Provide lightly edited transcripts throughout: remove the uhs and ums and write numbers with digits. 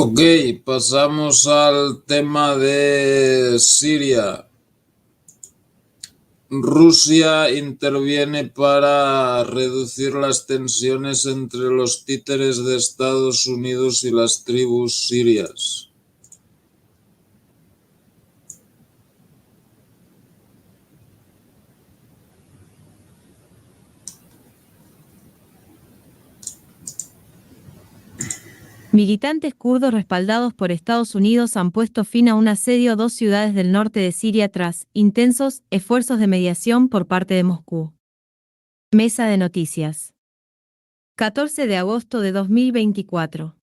Ok, pasamos al tema de Siria. Rusia interviene para reducir las tensiones entre los títeres de Estados Unidos y las tribus sirias. Militantes kurdos respaldados por Estados Unidos han puesto fin a un asedio a dos ciudades del norte de Siria tras intensos esfuerzos de mediación por parte de Moscú. Mesa de noticias. 14 de agosto de 2024.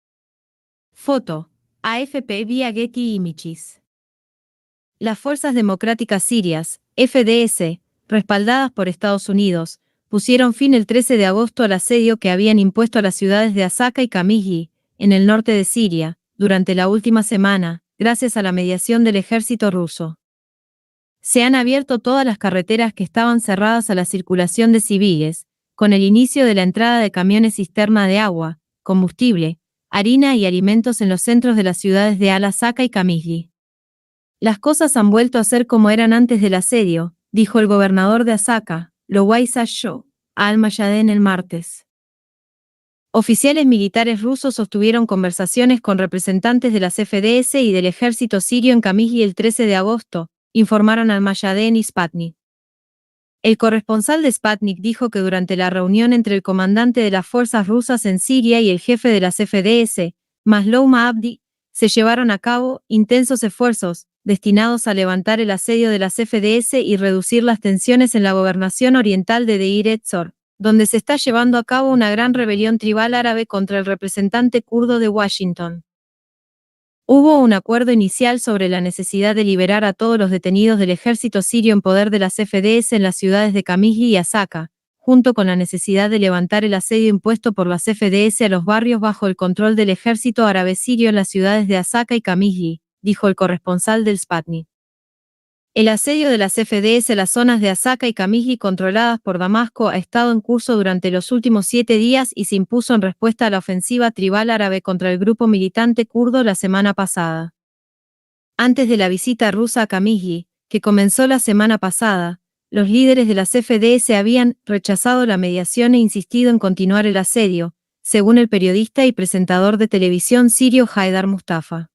Foto. AFP vía Getty Images. Las Fuerzas Democráticas Sirias, FDS, respaldadas por Estados Unidos, pusieron fin el 13 de agosto al asedio que habían impuesto a las ciudades de Asaka y Kamiji, en el norte de Siria, durante la última semana, gracias a la mediación del ejército ruso. Se han abierto todas las carreteras que estaban cerradas a la circulación de civiles, con el inicio de la entrada de camiones cisterna de agua, combustible, harina y alimentos en los centros de las ciudades de Al-Asaka y Kamiji. Las cosas han vuelto a ser como eran antes del asedio, dijo el gobernador de Asaka, Lowai Sasho, a Al-Mayadeen el martes. Oficiales militares rusos sostuvieron conversaciones con representantes de las FDS y del ejército sirio en Kamiji el 13 de agosto, informaron Al-Mayadeen y Sputnik. El corresponsal de Sputnik dijo que durante la reunión entre el comandante de las fuerzas rusas en Siria y el jefe de las FDS, Maslow Abdi, se llevaron a cabo intensos esfuerzos, destinados a levantar el asedio de las FDS y reducir las tensiones en la gobernación oriental de Deir ez-Zor, donde se está llevando a cabo una gran rebelión tribal árabe contra el representante kurdo de Washington. Hubo un acuerdo inicial sobre la necesidad de liberar a todos los detenidos del ejército sirio en poder de las FDS en las ciudades de Kamiji y Asaka, junto con la necesidad de levantar el asedio impuesto por las FDS a los barrios bajo el control del ejército árabe sirio en las ciudades de Asaka y Kamiji, dijo el corresponsal del Sputnik. El asedio de las FDS a las zonas de Asaka y Kamiji controladas por Damasco ha estado en curso durante los últimos 7 días y se impuso en respuesta a la ofensiva tribal árabe contra el grupo militante kurdo la semana pasada. Antes de la visita rusa a Kamiji, que comenzó la semana pasada, los líderes de las FDS habían rechazado la mediación e insistido en continuar el asedio, según el periodista y presentador de televisión sirio Haidar Mustafa.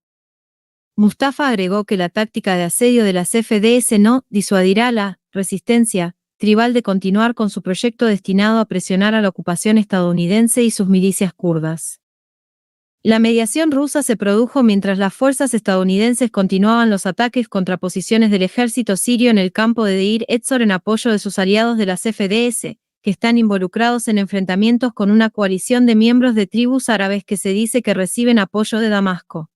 Mustafa agregó que la táctica de asedio de las FDS no disuadirá a la resistencia tribal de continuar con su proyecto destinado a presionar a la ocupación estadounidense y sus milicias kurdas. La mediación rusa se produjo mientras las fuerzas estadounidenses continuaban los ataques contra posiciones del ejército sirio en el campo de Deir ez-Zor en apoyo de sus aliados de las FDS, que están involucrados en enfrentamientos con una coalición de miembros de tribus árabes que se dice que reciben apoyo de Damasco.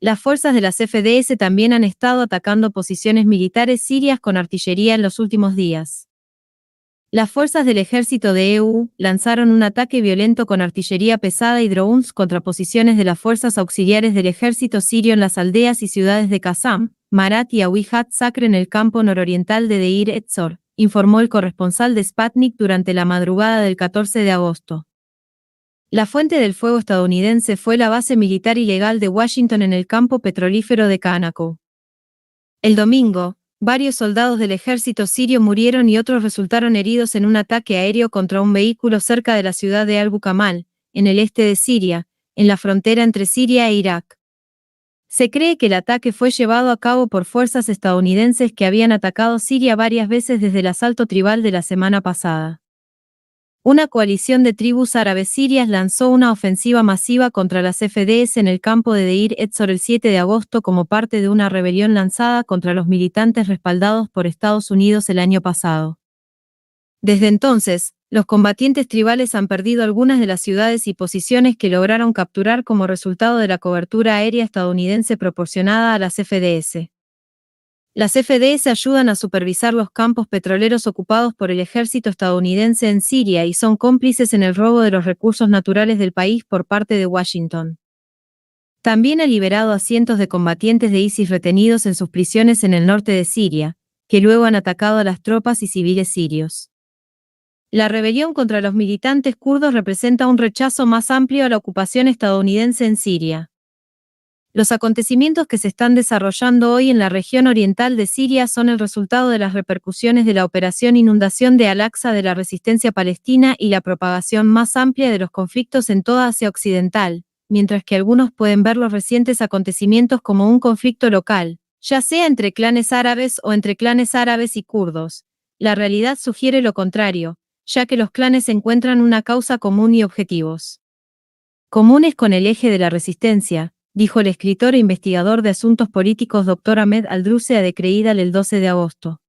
Las fuerzas de las FDS también han estado atacando posiciones militares sirias con artillería en los últimos días. Las fuerzas del ejército de EU lanzaron un ataque violento con artillería pesada y drones contra posiciones de las fuerzas auxiliares del ejército sirio en las aldeas y ciudades de Qassam, Marat y Awihat Sakr en el campo nororiental de Deir ez-Zor, informó el corresponsal de Sputnik durante la madrugada del 14 de agosto. La fuente del fuego estadounidense fue la base militar ilegal de Washington en el campo petrolífero de Qanaco. El domingo, varios soldados del ejército sirio murieron y otros resultaron heridos en un ataque aéreo contra un vehículo cerca de la ciudad de Al-Bukamal, en el este de Siria, en la frontera entre Siria e Irak. Se cree que el ataque fue llevado a cabo por fuerzas estadounidenses que habían atacado Siria varias veces desde el asalto tribal de la semana pasada. Una coalición de tribus árabes sirias lanzó una ofensiva masiva contra las FDS en el campo de Deir ez-Zor el 7 de agosto como parte de una rebelión lanzada contra los militantes respaldados por Estados Unidos el año pasado. Desde entonces, los combatientes tribales han perdido algunas de las ciudades y posiciones que lograron capturar como resultado de la cobertura aérea estadounidense proporcionada a las FDS. Las FDS ayudan a supervisar los campos petroleros ocupados por el ejército estadounidense en Siria y son cómplices en el robo de los recursos naturales del país por parte de Washington. También ha liberado a cientos de combatientes de ISIS retenidos en sus prisiones en el norte de Siria, que luego han atacado a las tropas y civiles sirios. La rebelión contra los militantes kurdos representa un rechazo más amplio a la ocupación estadounidense en Siria. Los acontecimientos que se están desarrollando hoy en la región oriental de Siria son el resultado de las repercusiones de la operación Inundación de Al-Aqsa de la resistencia palestina y la propagación más amplia de los conflictos en toda Asia Occidental, mientras que algunos pueden ver los recientes acontecimientos como un conflicto local, ya sea entre clanes árabes o entre clanes árabes y kurdos. La realidad sugiere lo contrario, ya que los clanes encuentran una causa común y objetivos comunes con el eje de la resistencia, dijo el escritor e investigador de asuntos políticos Dr. Ahmed Al-Druze a The Creidal el 12 de agosto.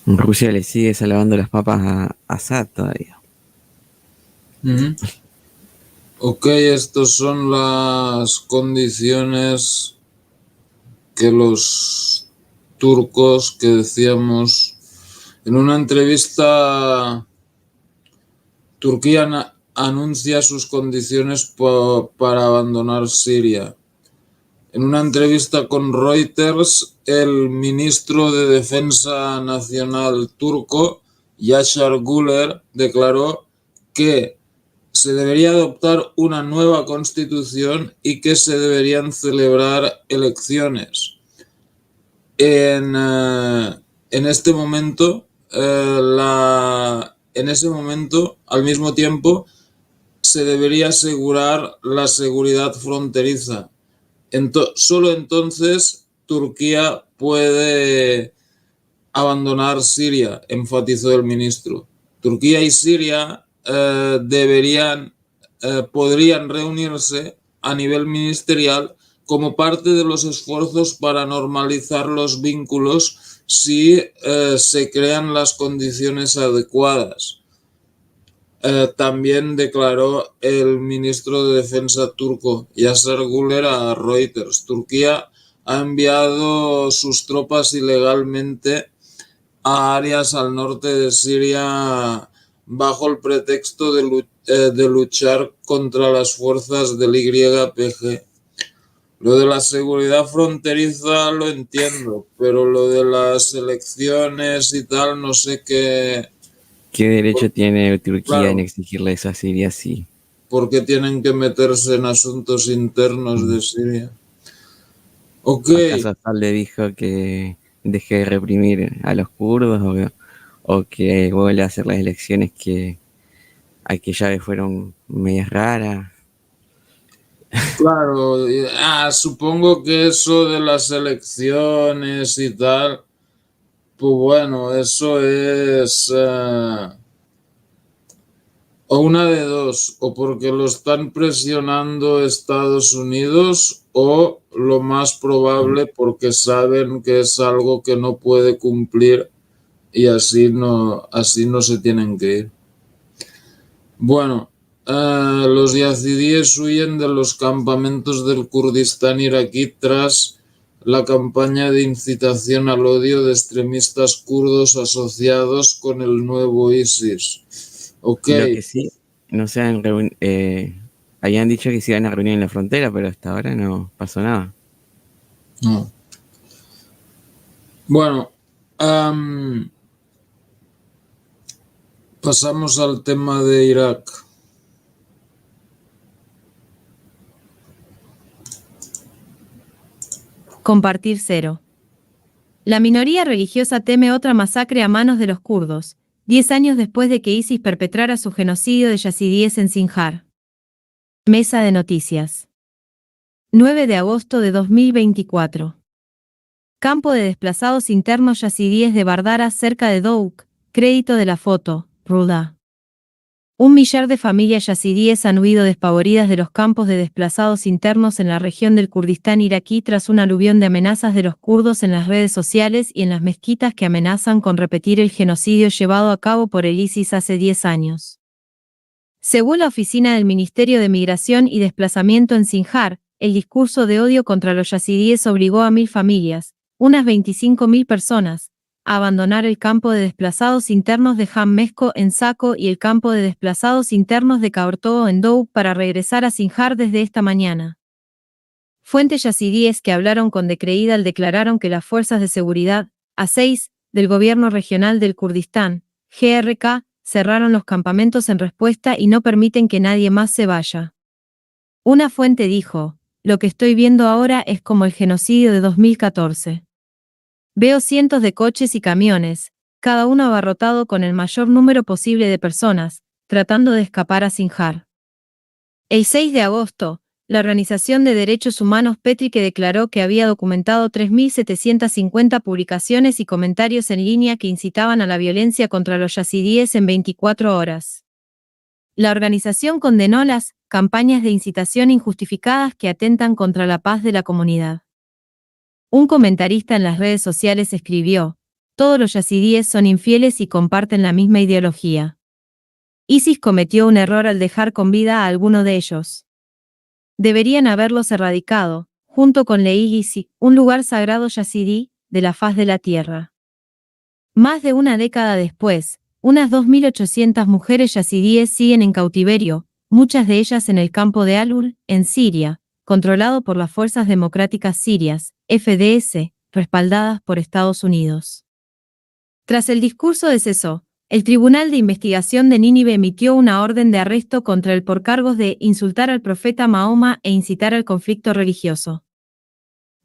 Rusia le sigue salvando las papas a Assad todavía. Ok, estas son las condiciones que los turcos, que decíamos en una entrevista, Turquía anuncia sus condiciones para abandonar Siria. En una entrevista con Reuters, el ministro de Defensa Nacional turco, Yaşar Güler, declaró que se debería adoptar una nueva constitución y que se deberían celebrar elecciones. En ese momento, al mismo tiempo, se debería asegurar la seguridad fronteriza. Solo entonces Turquía puede abandonar Siria, enfatizó el ministro. Turquía y Siria podrían reunirse a nivel ministerial como parte de los esfuerzos para normalizar los vínculos si se crean las condiciones adecuadas. También declaró el ministro de Defensa turco, Yaşar Güler, a Reuters. Turquía ha enviado sus tropas ilegalmente a áreas al norte de Siria bajo el pretexto de luchar contra las fuerzas del YPG. Lo de la seguridad fronteriza lo entiendo, pero lo de las elecciones y tal, no sé qué... ¿Qué derecho tiene Turquía en exigirle eso a Siria? Sí. ¿Por qué tienen que meterse en asuntos internos de Siria? Ok. ¿Acaso Assad le dijo que deje de reprimir a los kurdos o que vuelva a hacer las elecciones que aquella vez fueron medias raras? Claro, supongo que eso de las elecciones y tal, pues bueno, eso es o una de dos, o porque lo están presionando Estados Unidos, o lo más probable porque saben que es algo que no puede cumplir y así no se tienen que ir. Bueno, los yazidíes huyen de los campamentos del Kurdistán iraquí tras la campaña de incitación al odio de extremistas kurdos asociados con el nuevo ISIS. Ok. Lo que sí, no se han habían dicho que se iban a reunir en la frontera, pero hasta ahora no pasó nada. No. Bueno, pasamos al tema de Irak. Compartir 0. La minoría religiosa teme otra masacre a manos de los kurdos, 10 años después de que ISIS perpetrara su genocidio de yazidíes en Sinjar. Mesa de noticias. 9 de agosto de 2024. Campo de desplazados internos yazidíes de Bardara cerca de Douk, crédito de la foto, Ruda. 1 millar de familias yazidíes han huido despavoridas de los campos de desplazados internos en la región del Kurdistán iraquí tras un aluvión de amenazas de los kurdos en las redes sociales y en las mezquitas que amenazan con repetir el genocidio llevado a cabo por el ISIS hace 10 años. Según la oficina del Ministerio de Migración y Desplazamiento en Sinjar, el discurso de odio contra los yazidíes obligó a 1.000 familias, unas 25.000 personas, a abandonar el campo de desplazados internos de Ham-Mesco en Saco y el campo de desplazados internos de Kaortoo en Douk para regresar a Sinjar desde esta mañana. Fuentes yazidíes que hablaron con The Creidal declararon que las fuerzas de seguridad, A6, del gobierno regional del Kurdistán, GRK, cerraron los campamentos en respuesta y no permiten que nadie más se vaya. Una fuente dijo, lo que estoy viendo ahora es como el genocidio de 2014. Veo cientos de coches y camiones, cada uno abarrotado con el mayor número posible de personas, tratando de escapar a Sinjar. El 6 de agosto, la Organización de Derechos Humanos Petrique declaró que había documentado 3.750 publicaciones y comentarios en línea que incitaban a la violencia contra los yazidíes en 24 horas. La organización condenó las campañas de incitación injustificadas que atentan contra la paz de la comunidad. Un comentarista en las redes sociales escribió, todos los yazidíes son infieles y comparten la misma ideología. ISIS cometió un error al dejar con vida a alguno de ellos. Deberían haberlos erradicado, junto con Leigisi, un lugar sagrado yazidí, de la faz de la tierra. Más de una década después, unas 2.800 mujeres yazidíes siguen en cautiverio, muchas de ellas en el campo de Al-Ul, en Siria, controlado por las Fuerzas Democráticas Sirias, FDS, respaldadas por Estados Unidos. Tras el discurso de Cesó, el Tribunal de Investigación de Nínive emitió una orden de arresto contra él por cargos de insultar al profeta Mahoma e incitar al conflicto religioso.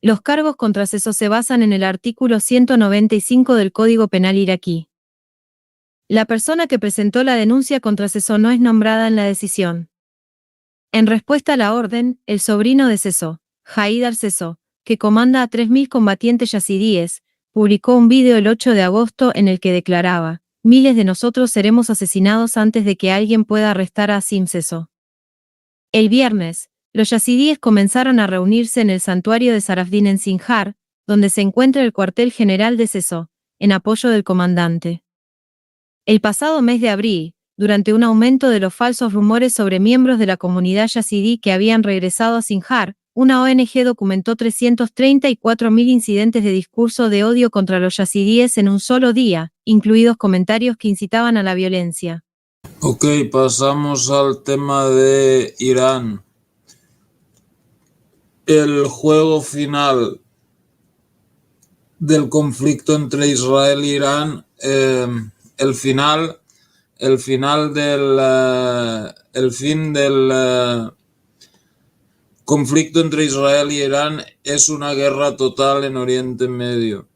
Los cargos contra Cesó se basan en el artículo 195 del Código Penal iraquí. La persona que presentó la denuncia contra Cesó no es nombrada en la decisión. En respuesta a la orden, el sobrino de Cesó, Haidar Cesó, que comanda a 3.000 combatientes yazidíes, publicó un vídeo el 8 de agosto en el que declaraba, miles de nosotros seremos asesinados antes de que alguien pueda arrestar a Asim Cesó. El viernes, los yazidíes comenzaron a reunirse en el santuario de Sarafdin en Sinjar, donde se encuentra el cuartel general de Cesó, en apoyo del comandante. El pasado mes de abril, durante un aumento de los falsos rumores sobre miembros de la comunidad yazidí que habían regresado a Sinjar, una ONG documentó 334.000 incidentes de discurso de odio contra los yazidíes en un solo día, incluidos comentarios que incitaban a la violencia. Ok, pasamos al tema de Irán. El juego final del conflicto entre Israel e Irán, el fin del conflicto entre Israel y Irán es una guerra total en Oriente Medio.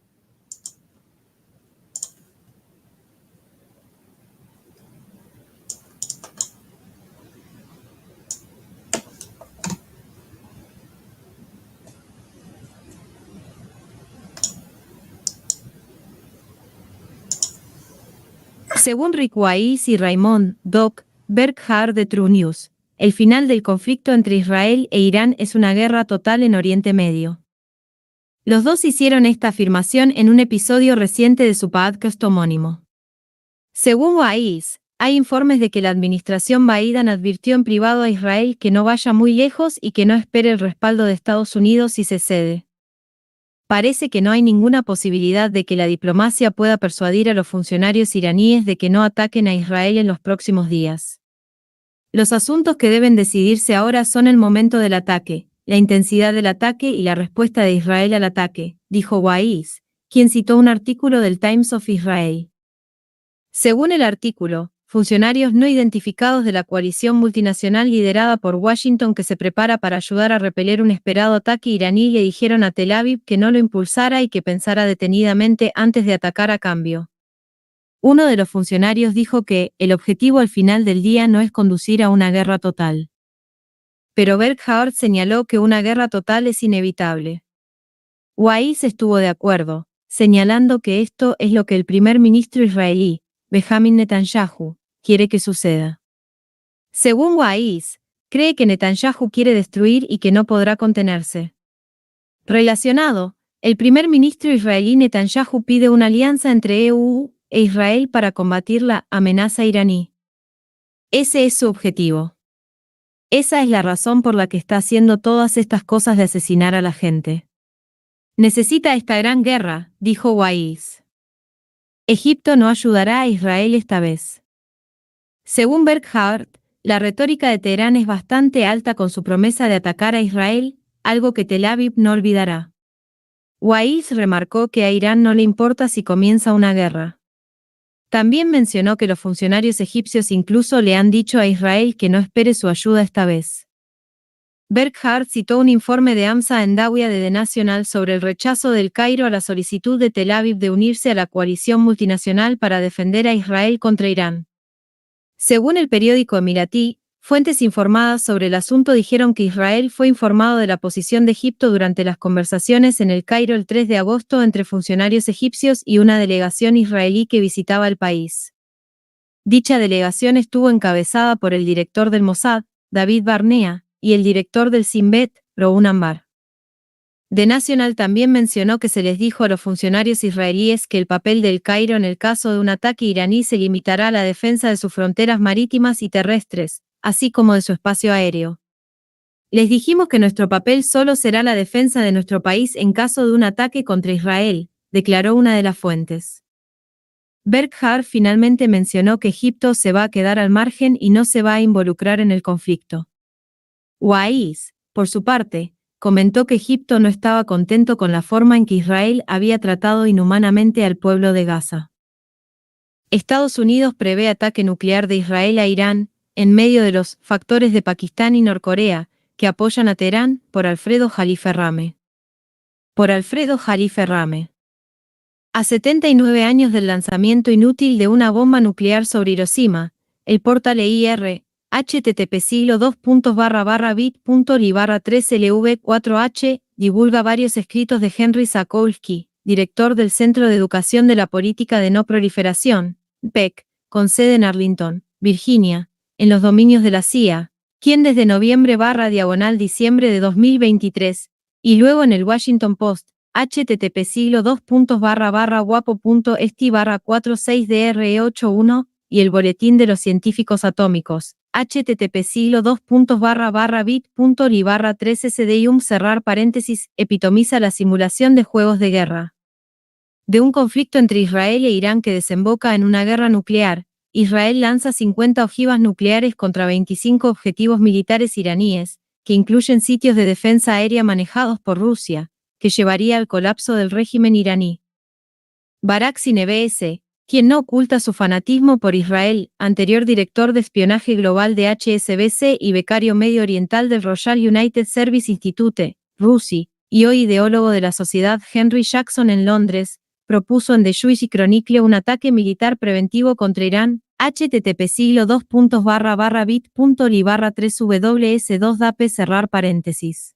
Según Rick Weiss y Raymond Doc Berghard de True News, el final del conflicto entre Israel e Irán es una guerra total en Oriente Medio. Los dos hicieron esta afirmación en un episodio reciente de su podcast homónimo. Según Weiss, hay informes de que la administración Biden advirtió en privado a Israel que no vaya muy lejos y que no espere el respaldo de Estados Unidos si se cede. Parece que no hay ninguna posibilidad de que la diplomacia pueda persuadir a los funcionarios iraníes de que no ataquen a Israel en los próximos días. Los asuntos que deben decidirse ahora son el momento del ataque, la intensidad del ataque y la respuesta de Israel al ataque, dijo Weiss, quien citó un artículo del Times of Israel. Según el artículo, funcionarios no identificados de la coalición multinacional liderada por Washington que se prepara para ayudar a repeler un esperado ataque iraní le dijeron a Tel Aviv que no lo impulsara y que pensara detenidamente antes de atacar a cambio. Uno de los funcionarios dijo que el objetivo al final del día no es conducir a una guerra total. Pero Berghard señaló que una guerra total es inevitable. Weiss estuvo de acuerdo, señalando que esto es lo que el primer ministro israelí, Benjamin Netanyahu, quiere que suceda. Según Weiss, cree que Netanyahu quiere destruir y que no podrá contenerse. Relacionado, el primer ministro israelí Netanyahu pide una alianza entre EU e Israel para combatir la amenaza iraní. Ese es su objetivo. Esa es la razón por la que está haciendo todas estas cosas de asesinar a la gente. Necesita esta gran guerra, dijo Weiss. Egipto no ayudará a Israel esta vez. Según Berghard, la retórica de Teherán es bastante alta con su promesa de atacar a Israel, algo que Tel Aviv no olvidará. Weiss remarcó que a Irán no le importa si comienza una guerra. También mencionó que los funcionarios egipcios incluso le han dicho a Israel que no espere su ayuda esta vez. Berghart citó un informe de Hamza Endawiya de The National sobre el rechazo del Cairo a la solicitud de Tel Aviv de unirse a la coalición multinacional para defender a Israel contra Irán. Según el periódico emiratí, fuentes informadas sobre el asunto dijeron que Israel fue informado de la posición de Egipto durante las conversaciones en el Cairo el 3 de agosto entre funcionarios egipcios y una delegación israelí que visitaba el país. Dicha delegación estuvo encabezada por el director del Mossad, David Barnea, y el director del Shin Bet, Roun Ambar. The National también mencionó que se les dijo a los funcionarios israelíes que el papel del Cairo en el caso de un ataque iraní se limitará a la defensa de sus fronteras marítimas y terrestres, así como de su espacio aéreo. Les dijimos que nuestro papel solo será la defensa de nuestro país en caso de un ataque contra Israel, declaró una de las fuentes. Berghart finalmente mencionó que Egipto se va a quedar al margen y no se va a involucrar en el conflicto. Waiz, por su parte, comentó que Egipto no estaba contento con la forma en que Israel había tratado inhumanamente al pueblo de Gaza. Estados Unidos prevé ataque nuclear de Israel a Irán, en medio de los factores de Pakistán y Norcorea, que apoyan a Teherán, por Alfredo Jalife Rame. Por Alfredo Jalife Rame. A 79 años del lanzamiento inútil de una bomba nuclear sobre Hiroshima, el portal EIR, http://bit.ly/3lv4h, divulga varios escritos de Henry Sakolsky, director del Centro de Educación de la Política de No Proliferación, PEC, con sede en Arlington, Virginia, en los dominios de la CIA, quien desde noviembre/diciembre de 2023, y luego en el Washington Post, http://wapo.esti/46DRE81, y el Boletín de los Científicos Atómicos, http://bit.ly/3sdium cerrar paréntesis, epitomiza la simulación de juegos de guerra. De un conflicto entre Israel e Irán que desemboca en una guerra nuclear, Israel lanza 50 ojivas nucleares contra 25 objetivos militares iraníes, que incluyen sitios de defensa aérea manejados por Rusia, que llevaría al colapso del régimen iraní. Barak Sinebs, quien no oculta su fanatismo por Israel, anterior director de espionaje global de HSBC y becario medio oriental del Royal United Service Institute, RUSI, y hoy ideólogo de la Sociedad Henry Jackson en Londres, propuso en The Jewish Chronicle un ataque militar preventivo contra Irán, http://bit.ly/3ws2dap cerrar paréntesis.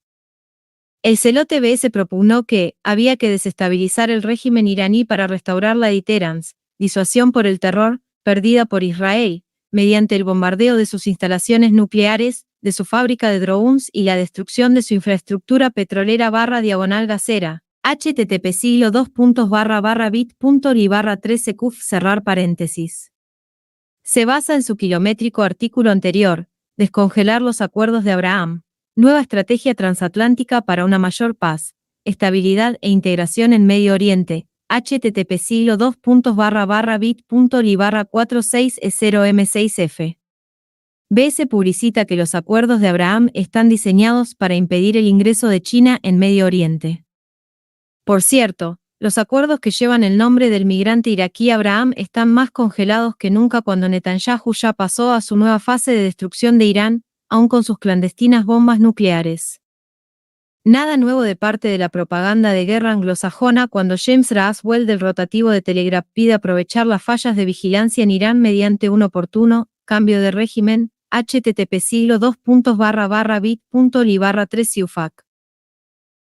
El celote BS propugnó que había que desestabilizar el régimen iraní para restaurar la deterrence, disuasión por el terror, perdida por Israel, mediante el bombardeo de sus instalaciones nucleares, de su fábrica de drones y la destrucción de su infraestructura petrolera/gasera, http://bit.ly/3cuf cerrar paréntesis. Se basa en su kilométrico artículo anterior, descongelar los acuerdos de Abraham, nueva estrategia transatlántica para una mayor paz, estabilidad e integración en Medio Oriente, http://bit.ly/46e0m6f. BS publicita que los acuerdos de Abraham están diseñados para impedir el ingreso de China en Medio Oriente. Por cierto, los acuerdos que llevan el nombre del migrante iraquí Abraham están más congelados que nunca cuando Netanyahu ya pasó a su nueva fase de destrucción de Irán, aún con sus clandestinas bombas nucleares. Nada nuevo de parte de la propaganda de guerra anglosajona cuando James Raswell del rotativo de Telegraph pide aprovechar las fallas de vigilancia en Irán mediante un oportuno cambio de régimen, http://bit.ly/3siufac.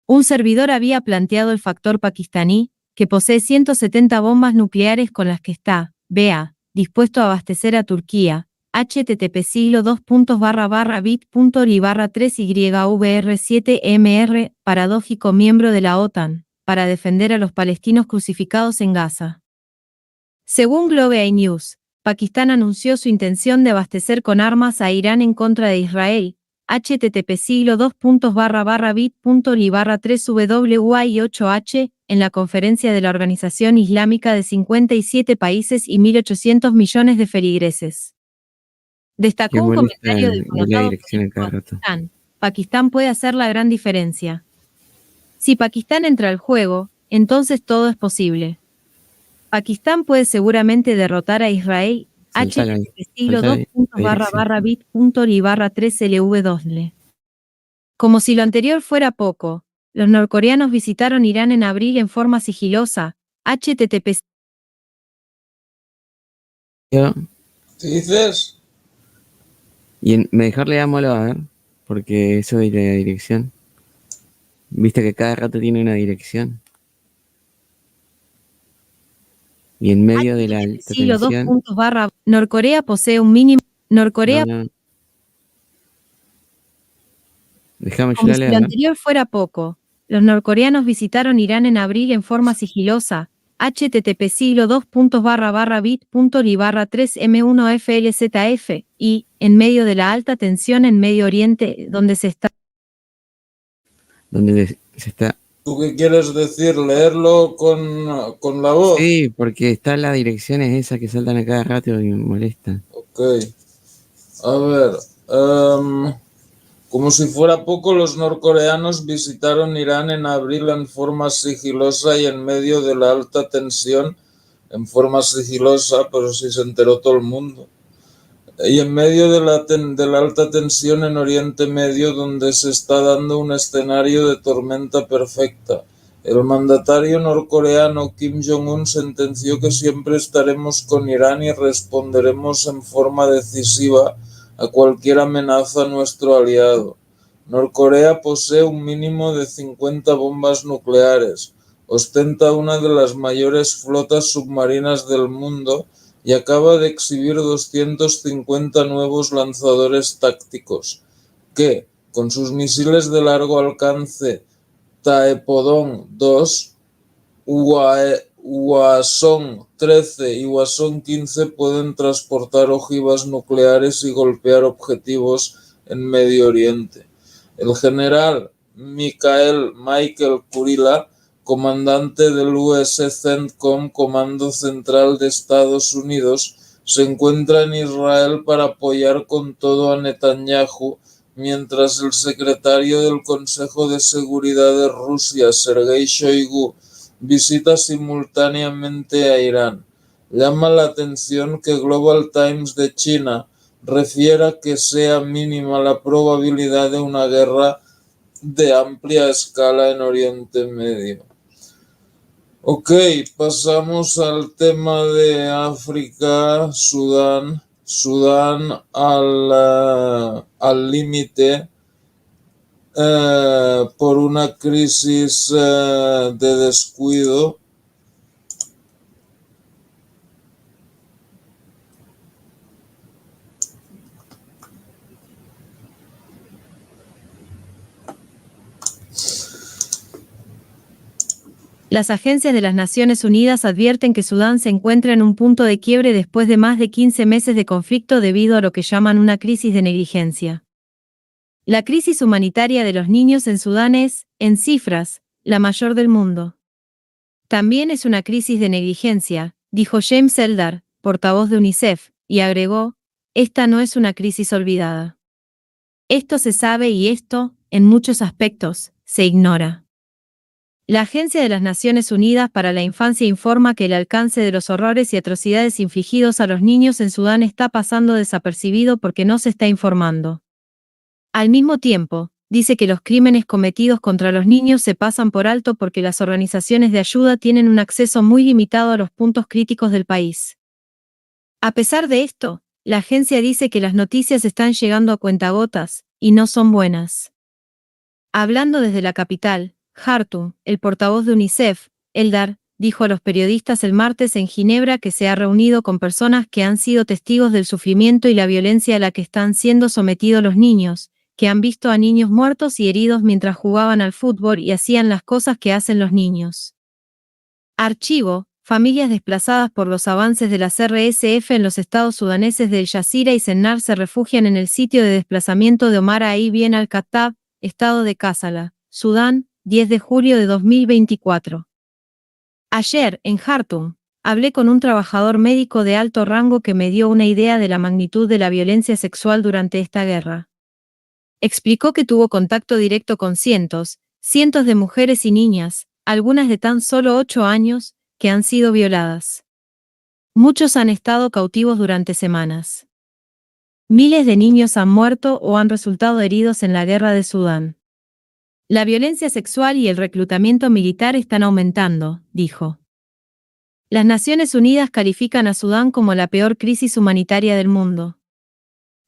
Un servidor había planteado el factor pakistaní, que posee 170 bombas nucleares con las que está, BA, dispuesto a abastecer a Turquía, http://bit.ly/3yvr7mr, paradójico miembro de la OTAN, para defender a los palestinos crucificados en Gaza. Según Globe News, Pakistán anunció su intención de abastecer con armas a Irán en contra de Israel, http://bit.ly/3WY8H, en la conferencia de la Organización Islámica de 57 países y 1.800 millones de feligreses. Destacó un comentario del connotado político de Pakistán: Pakistán puede hacer la gran diferencia. Si Pakistán entra al juego, entonces todo es posible. Pakistán puede seguramente derrotar a Israel, http://bit.ly/3lv2. Como si lo anterior fuera poco, los norcoreanos visitaron Irán en abril en forma sigilosa, http. ¿Qué dices? Mejor leámoslo a ver, porque eso de la dirección. Viste que cada rato tiene una dirección. Y en medio de la alta Siglo dos tensión. puntos barra, Norcorea posee un mínimo. Norcorea. No. Déjame yo Como la si leo, lo a ver. anterior fuera poco, los norcoreanos visitaron Irán en abril en forma sigilosa, http siglo bit.ly 3m1flzf, y, en medio de la alta tensión en Medio Oriente, donde se está. Donde se está. ¿Tú qué quieres decir? ¿Leerlo con la voz? Sí, porque está la dirección es esa que saltan a cada rato y me molesta. Ok. A ver. Como si fuera poco, los norcoreanos visitaron Irán en abril en forma sigilosa y en medio de la alta tensión, en forma sigilosa, pero sí se enteró todo el mundo. Y en medio de la alta tensión en Oriente Medio, donde se está dando un escenario de tormenta perfecta. El mandatario norcoreano Kim Jong-un sentenció que siempre estaremos con Irán y responderemos en forma decisiva a cualquier amenaza a nuestro aliado. Norcorea posee un mínimo de 50 bombas nucleares, ostenta una de las mayores flotas submarinas del mundo y acaba de exhibir 250 nuevos lanzadores tácticos que, con sus misiles de largo alcance Taepodong-2, Hwasong-13 y Hwasong-15 pueden transportar ojivas nucleares y golpear objetivos en Medio Oriente. El general Michael Kurila, comandante del US CENTCOM, Comando Central de Estados Unidos, se encuentra en Israel para apoyar con todo a Netanyahu, mientras el secretario del Consejo de Seguridad de Rusia, Sergei Shoigu, visita simultáneamente a Irán. Llama la atención que Global Times de China refiera que sea mínima la probabilidad de una guerra de amplia escala en Oriente Medio. Ok, pasamos al tema de África, Sudán. Sudán al límite por una crisis de descuido. Las agencias de las Naciones Unidas advierten que Sudán se encuentra en un punto de quiebre después de más de 15 meses de conflicto debido a lo que llaman una crisis de negligencia. La crisis humanitaria de los niños en Sudán es, en cifras, la mayor del mundo. También es una crisis de negligencia, dijo James Eldar, portavoz de UNICEF, y agregó, esta no es una crisis olvidada. Esto se sabe y esto, en muchos aspectos, se ignora. La Agencia de las Naciones Unidas para la Infancia informa que el alcance de los horrores y atrocidades infligidos a los niños en Sudán está pasando desapercibido porque no se está informando. Al mismo tiempo, dice que los crímenes cometidos contra los niños se pasan por alto porque las organizaciones de ayuda tienen un acceso muy limitado a los puntos críticos del país. A pesar de esto, la agencia dice que las noticias están llegando a cuentagotas, y no son buenas. Hablando desde la capital, Jartum, el portavoz de UNICEF, Eldar, dijo a los periodistas el martes en Ginebra que se ha reunido con personas que han sido testigos del sufrimiento y la violencia a la que están siendo sometidos los niños, que han visto a niños muertos y heridos mientras jugaban al fútbol y hacían las cosas que hacen los niños. Archivo: familias desplazadas por los avances de las RSF en los estados sudaneses de El Yazira y Sennar se refugian en el sitio de desplazamiento de Omar Ibn al-Khattab, estado de Kassala, Sudán, 10 de julio de 2024. Ayer, en Jartum, hablé con un trabajador médico de alto rango que me dio una idea de la magnitud de la violencia sexual durante esta guerra. Explicó que tuvo contacto directo con cientos de mujeres y niñas, algunas de tan solo 8 años, que han sido violadas. Muchos han estado cautivos durante semanas. Miles de niños han muerto o han resultado heridos en la guerra de Sudán. La violencia sexual y el reclutamiento militar están aumentando, dijo. Las Naciones Unidas califican a Sudán como la peor crisis humanitaria del mundo.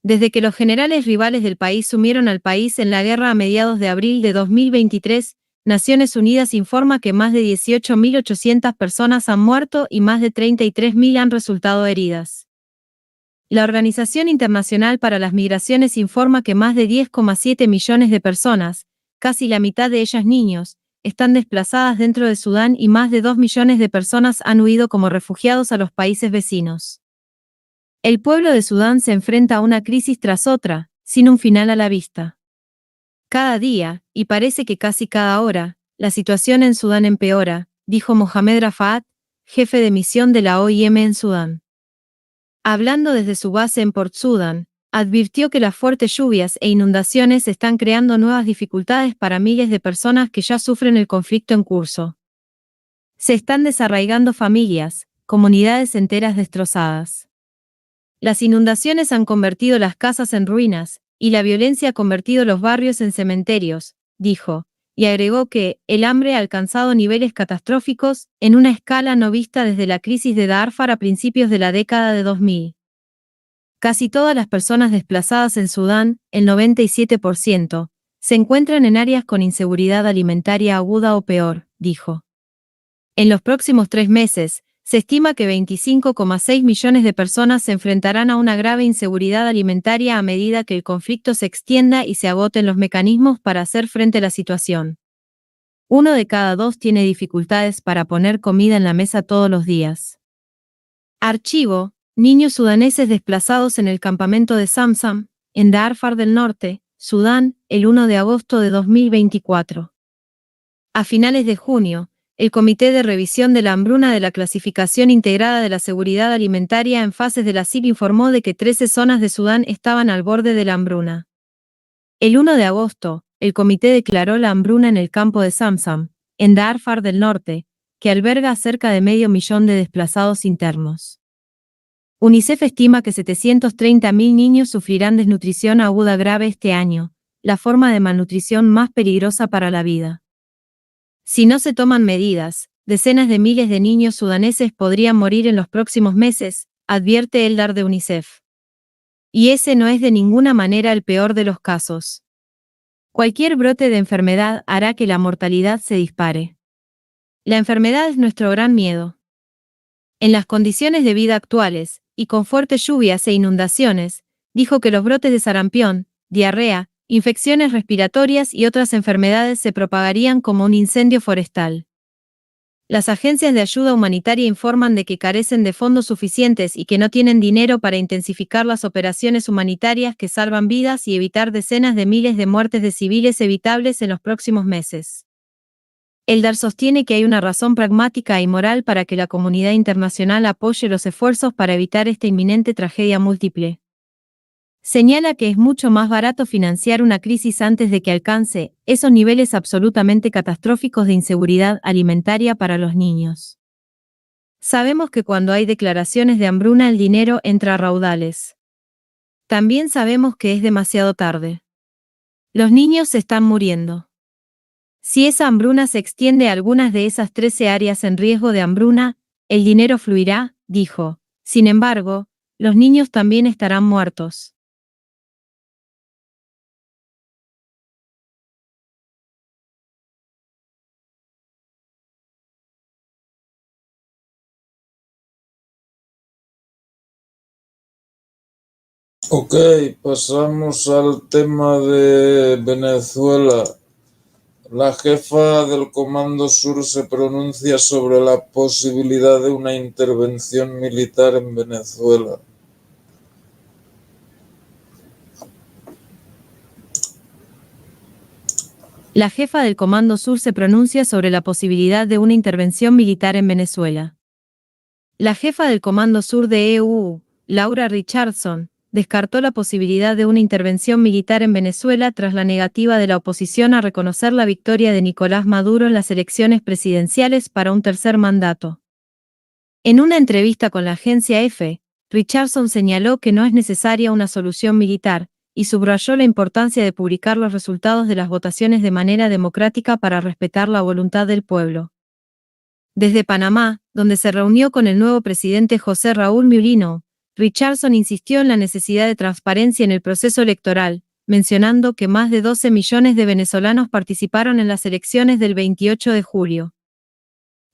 Desde que los generales rivales del país sumieron al país en la guerra a mediados de abril de 2023, Naciones Unidas informa que más de 18.800 personas han muerto y más de 33.000 han resultado heridas. La Organización Internacional para las Migraciones informa que más de 10,7 millones de personas, casi la mitad de ellas niños, están desplazadas dentro de Sudán y más de 2 millones de personas han huido como refugiados a los países vecinos. El pueblo de Sudán se enfrenta a una crisis tras otra, sin un final a la vista. Cada día, y parece que casi cada hora, la situación en Sudán empeora, dijo Mohamed Rafat, jefe de misión de la OIM en Sudán. Hablando desde su base en Port Sudán, advirtió que las fuertes lluvias e inundaciones están creando nuevas dificultades para miles de personas que ya sufren el conflicto en curso. Se están desarraigando familias, comunidades enteras destrozadas. Las inundaciones han convertido las casas en ruinas, y la violencia ha convertido los barrios en cementerios, dijo, y agregó que el hambre ha alcanzado niveles catastróficos, en una escala no vista desde la crisis de Darfur a principios de la década de 2000. Casi todas las personas desplazadas en Sudán, el 97%, se encuentran en áreas con inseguridad alimentaria aguda o peor, dijo. En los próximos 3 meses, se estima que 25,6 millones de personas se enfrentarán a una grave inseguridad alimentaria a medida que el conflicto se extienda y se agoten los mecanismos para hacer frente a la situación. 1 de cada 2 tiene dificultades para poner comida en la mesa todos los días. Archivo: niños sudaneses desplazados en el campamento de Zamzam, en Darfur del Norte, Sudán, el 1 de agosto de 2024. A finales de junio, el Comité de Revisión de la Hambruna de la Clasificación Integrada de la Seguridad Alimentaria en Fases de la CIP informó de que 13 zonas de Sudán estaban al borde de la hambruna. El 1 de agosto, el comité declaró la hambruna en el campo de Zamzam, en Darfur del Norte, que alberga a cerca de 500.000 de desplazados internos. UNICEF estima que 730.000 niños sufrirán desnutrición aguda grave este año, la forma de malnutrición más peligrosa para la vida. Si no se toman medidas, decenas de miles de niños sudaneses podrían morir en los próximos meses, advierte Eldar de UNICEF. Y ese no es de ninguna manera el peor de los casos. Cualquier brote de enfermedad hará que la mortalidad se dispare. La enfermedad es nuestro gran miedo. En las condiciones de vida actuales, y con fuertes lluvias e inundaciones, dijo que los brotes de sarampión, diarrea, infecciones respiratorias y otras enfermedades se propagarían como un incendio forestal. Las agencias de ayuda humanitaria informan de que carecen de fondos suficientes y que no tienen dinero para intensificar las operaciones humanitarias que salvan vidas y evitar decenas de miles de muertes de civiles evitables en los próximos meses. Eldar sostiene que hay una razón pragmática y moral para que la comunidad internacional apoye los esfuerzos para evitar esta inminente tragedia múltiple. Señala que es mucho más barato financiar una crisis antes de que alcance esos niveles absolutamente catastróficos de inseguridad alimentaria para los niños. Sabemos que cuando hay declaraciones de hambruna el dinero entra a raudales. También sabemos que es demasiado tarde. Los niños se están muriendo. Si esa hambruna se extiende a algunas de esas 13 áreas en riesgo de hambruna, el dinero fluirá, dijo. Sin embargo, los niños también estarán muertos. Ok, pasamos al tema de Venezuela. La jefa del Comando Sur se pronuncia sobre la posibilidad de una intervención militar en Venezuela. La jefa del Comando Sur se pronuncia sobre la posibilidad de una intervención militar en Venezuela. La jefa del Comando Sur de EU, Laura Richardson, descartó la posibilidad de una intervención militar en Venezuela tras la negativa de la oposición a reconocer la victoria de Nicolás Maduro en las elecciones presidenciales para un tercer mandato. En una entrevista con la agencia EFE, Richardson señaló que no es necesaria una solución militar, y subrayó la importancia de publicar los resultados de las votaciones de manera democrática para respetar la voluntad del pueblo. Desde Panamá, donde se reunió con el nuevo presidente José Raúl Mulino, Richardson insistió en la necesidad de transparencia en el proceso electoral, mencionando que más de 12 millones de venezolanos participaron en las elecciones del 28 de julio.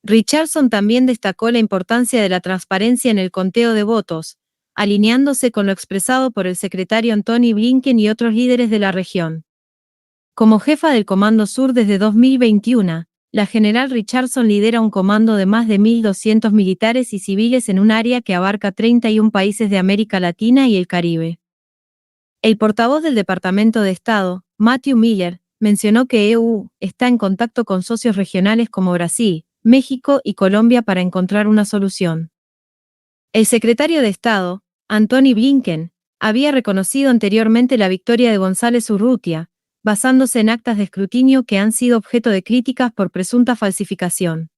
Richardson también destacó la importancia de la transparencia en el conteo de votos, alineándose con lo expresado por el secretario Antony Blinken y otros líderes de la región. Como jefa del Comando Sur desde 2021, la general Richardson lidera un comando de más de 1.200 militares y civiles en un área que abarca 31 países de América Latina y el Caribe. El portavoz del Departamento de Estado, Matthew Miller, mencionó que EU está en contacto con socios regionales como Brasil, México y Colombia para encontrar una solución. El secretario de Estado, Antony Blinken, había reconocido anteriormente la victoria de González Urrutia, basándose en actas de escrutinio que han sido objeto de críticas por presunta falsificación.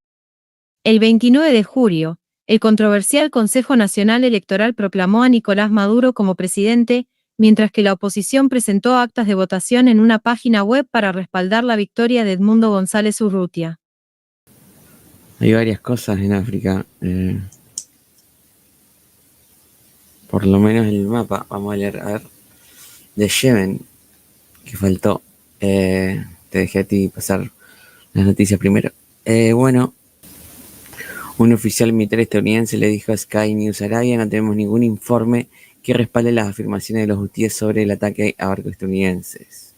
El 29 de julio, el controversial Consejo Nacional Electoral proclamó a Nicolás Maduro como presidente, mientras que la oposición presentó actas de votación en una página web para respaldar la victoria de Edmundo González Urrutia. Hay varias cosas en África. Por lo menos el mapa, vamos a leer, a ver, de Yemen, que faltó. Te dejé a ti pasar las noticias primero. Bueno, un oficial militar estadounidense le dijo a Sky News Arabia: no tenemos ningún informe que respalde las afirmaciones de los hutíes sobre el ataque a barcos estadounidenses.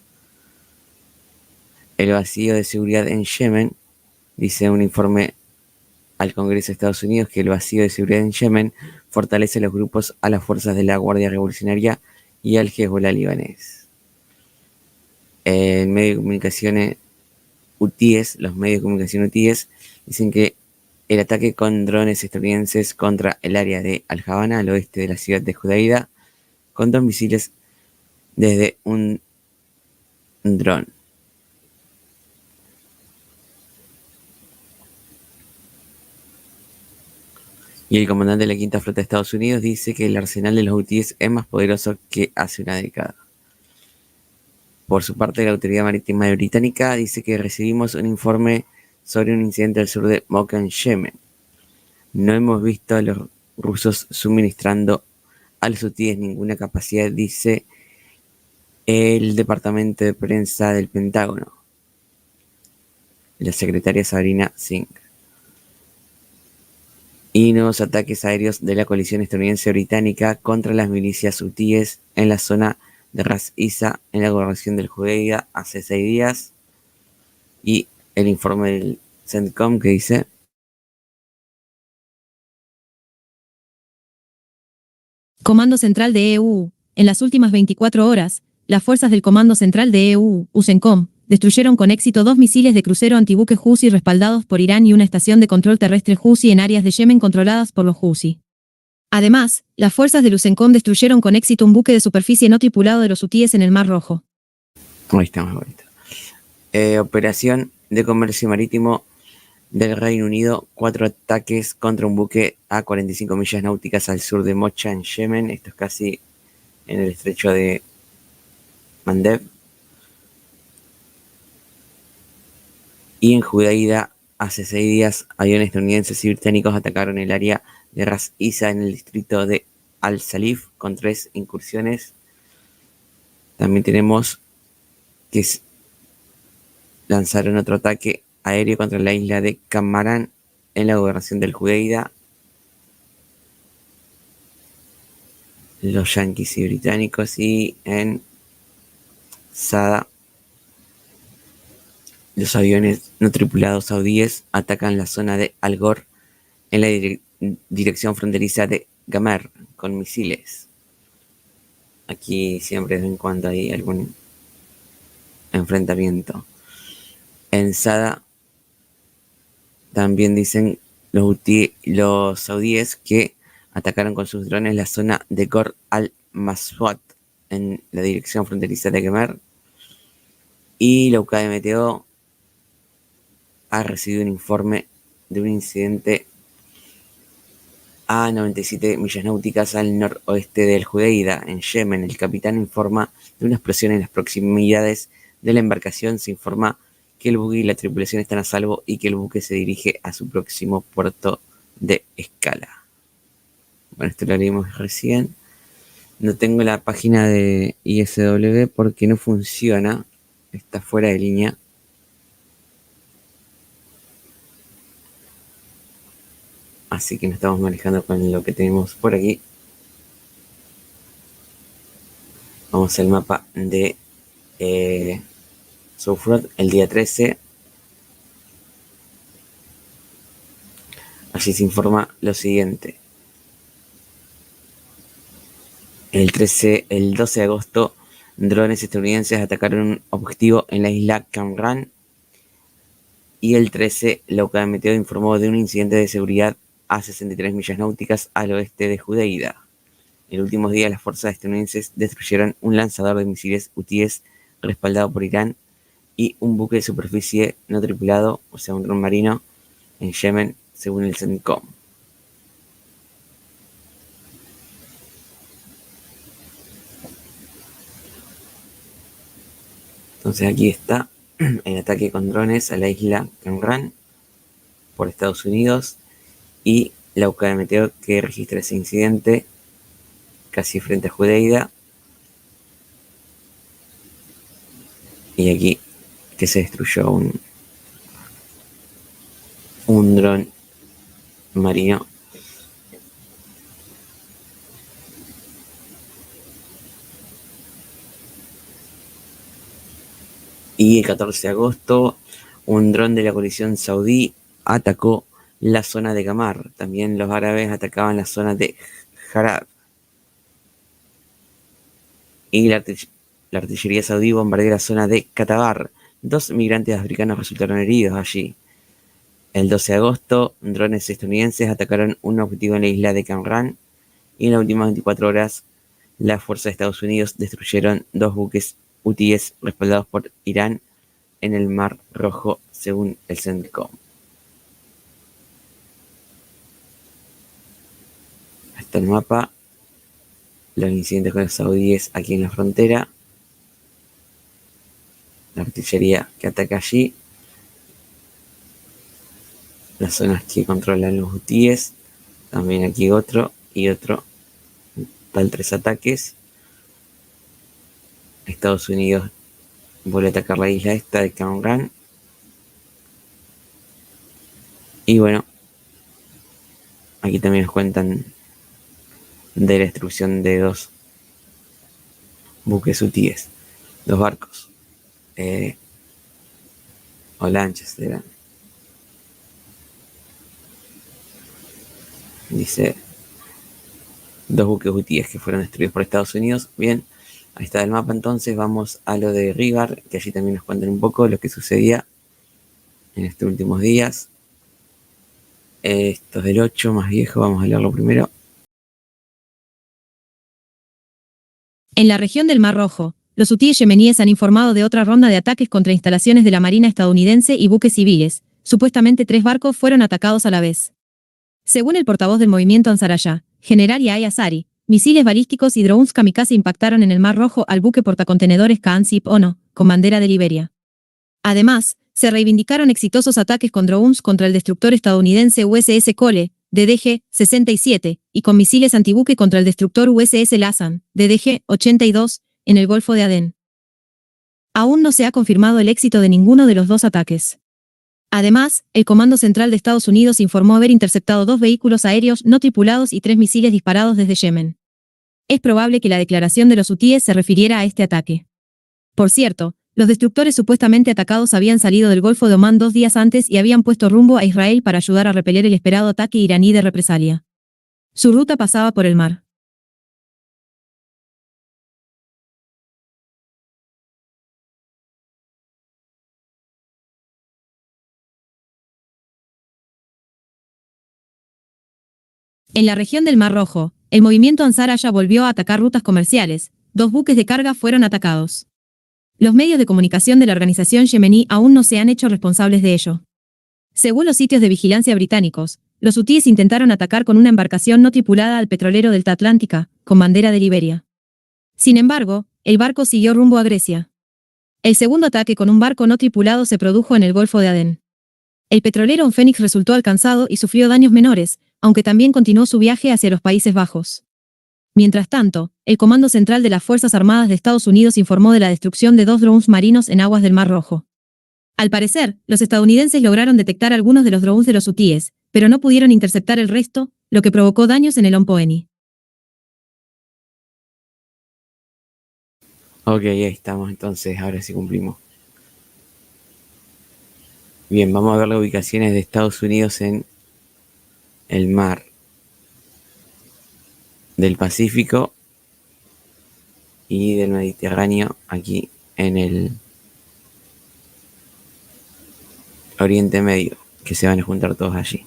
El vacío de seguridad en Yemen, dice un informe al Congreso de Estados Unidos, que el vacío de seguridad en Yemen fortalece los grupos a las fuerzas de la Guardia Revolucionaria y al Hezbollah libanés. Los medios de comunicación hutíes dicen que el ataque con drones estadounidenses contra el área de Al-Habana, al oeste de la ciudad de Judeida, con 2 misiles desde un dron. Y el comandante de la Quinta Flota de Estados Unidos dice que el arsenal de los hutíes es más poderoso que hace una década. Por su parte, la Autoridad Marítima Británica dice que recibimos un informe sobre un incidente al sur de Mocha, en Yemen. No hemos visto a los rusos suministrando a los hutíes ninguna capacidad, dice el Departamento de Prensa del Pentágono, la secretaria Sabrina Singh. Y nuevos ataques aéreos de la coalición estadounidense-británica contra las milicias hutíes en la zona de Ras Isa, en la gobernación del Judeida, hace 6 días. Y el informe del CENTCOM que dice: Comando Central de EU. En las últimas 24 horas, las fuerzas del Comando Central de EU, CENTCOM, destruyeron con éxito 2 misiles de crucero antibuque Houthi respaldados por Irán y una estación de control terrestre Houthi en áreas de Yemen controladas por los Houthi. Además, las fuerzas del CENTCOM destruyeron con éxito un buque de superficie no tripulado de los hutíes en el Mar Rojo. Ahí estamos, bonito. Operación de comercio marítimo del Reino Unido: 4 ataques contra un buque a 45 millas náuticas al sur de Mocha, en Yemen. Esto es casi en el estrecho de Mandeb. Y en Judeida, hace 6 días, aviones estadounidenses y británicos atacaron el área de Ras Isa, en el distrito de Al-Salif, con 3 incursiones. También tenemos que lanzaron otro ataque aéreo contra la isla de Camarán, en la gobernación del Judeida. Los yanquis y británicos. Y en Sada, los aviones no tripulados saudíes atacan la zona de Al-Ghor, en la dirección fronteriza de Gamer, con misiles. Aquí siempre de vez en cuando hay algún enfrentamiento. En Sada también dicen los saudíes que atacaron con sus drones la zona de Gor al-Maswat, en la dirección fronteriza de Gamer. Y la UKMTO ha recibido un informe de un incidente a 97 millas náuticas al noroeste del Judeida, en Yemen. El capitán informa de una explosión en las proximidades de la embarcación. Se informa que el buque y la tripulación están a salvo y que el buque se dirige a su próximo puerto de escala. Bueno, esto lo leímos recién. No tengo la página de ISW porque no funciona. Está fuera de línea. Así que nos estamos manejando con lo que tenemos por aquí. Vamos al mapa de Southfront el día 13. Allí se informa lo siguiente. El 12 de agosto, drones estadounidenses atacaron un objetivo en la isla Camran. Y el 13, la UCAD Meteo informó de un incidente de seguridad a 63 millas náuticas al oeste de Judeida. En los últimos días, las fuerzas estadounidenses destruyeron un lanzador de misiles hutíes respaldado por Irán y un buque de superficie no tripulado, o sea, un dron marino, en Yemen, según el CENTCOM. Entonces aquí está el ataque con drones a la isla Camran por Estados Unidos y la UCAD Meteo que registra ese incidente casi frente a Judeida. Y aquí que se destruyó un dron marino. Y el 14 de agosto, un dron de la coalición saudí atacó la zona de Gamar. También los árabes atacaban la zona de Jarab. Y la artillería saudí bombardeó la zona de Katabar. 2 migrantes africanos resultaron heridos allí. El 12 de agosto, drones estadounidenses atacaron un objetivo en la isla de Camran. Y en las últimas 24 horas, las fuerzas de Estados Unidos destruyeron 2 buques hutíes respaldados por Irán en el Mar Rojo, según el CENTCOM. Hasta el mapa, los incidentes con los saudíes aquí en la frontera, la artillería que ataca allí, las zonas que controlan los hutíes, también aquí otro y otro, tal 3 ataques. Estados Unidos vuelve a atacar la isla esta de Camran. Y bueno, aquí también nos cuentan de la destrucción de 2 buques hutíes, 2 barcos o lanchas eran. Dice 2 buques hutíes que fueron destruidos por Estados Unidos. Bien, ahí está el mapa. Entonces vamos a lo de Rigar, que allí también nos cuentan un poco lo que sucedía en estos últimos días. Esto es del 8 más viejo, vamos a leerlo primero. En la región del Mar Rojo, los hutíes yemeníes han informado de otra ronda de ataques contra instalaciones de la Marina estadounidense y buques civiles. Supuestamente 3 barcos fueron atacados a la vez. Según el portavoz del movimiento Ansarallah, general Yahya Sari, misiles balísticos y drones kamikaze impactaron en el Mar Rojo al buque portacontenedores Kaansip Ono, con bandera de Liberia. Además, se reivindicaron exitosos ataques con drones contra el destructor estadounidense USS Cole, DDG-67, y con misiles antibuque contra el destructor USS Lassan, DDG-82, en el Golfo de Adén. Aún no se ha confirmado el éxito de ninguno de los 2 ataques. Además, el Comando Central de Estados Unidos informó haber interceptado 2 vehículos aéreos no tripulados y 3 misiles disparados desde Yemen. Es probable que la declaración de los hutíes se refiriera a este ataque. Por cierto, los destructores supuestamente atacados habían salido del Golfo de Omán 2 días antes y habían puesto rumbo a Israel para ayudar a repeler el esperado ataque iraní de represalia. Su ruta pasaba por el mar. En la región del Mar Rojo, el movimiento Ansarallah volvió a atacar rutas comerciales. 2 buques de carga fueron atacados. Los medios de comunicación de la organización yemení aún no se han hecho responsables de ello. Según los sitios de vigilancia británicos, los hutíes intentaron atacar con una embarcación no tripulada al petrolero Delta Atlántica, con bandera de Liberia. Sin embargo, el barco siguió rumbo a Grecia. El segundo ataque con un barco no tripulado se produjo en el Golfo de Adén. El petrolero Phoenix resultó alcanzado y sufrió daños menores, aunque también continuó su viaje hacia los Países Bajos. Mientras tanto, el Comando Central de las Fuerzas Armadas de Estados Unidos informó de la destrucción de 2 drones marinos en aguas del Mar Rojo. Al parecer, los estadounidenses lograron detectar algunos de los drones de los hutíes, pero no pudieron interceptar el resto, lo que provocó daños en el Ompoeni. Ok, ahí estamos, entonces, ahora sí cumplimos. Bien, vamos a ver las ubicaciones de Estados Unidos en el mar del Pacífico y del Mediterráneo, aquí en el Oriente Medio, que se van a juntar todos allí.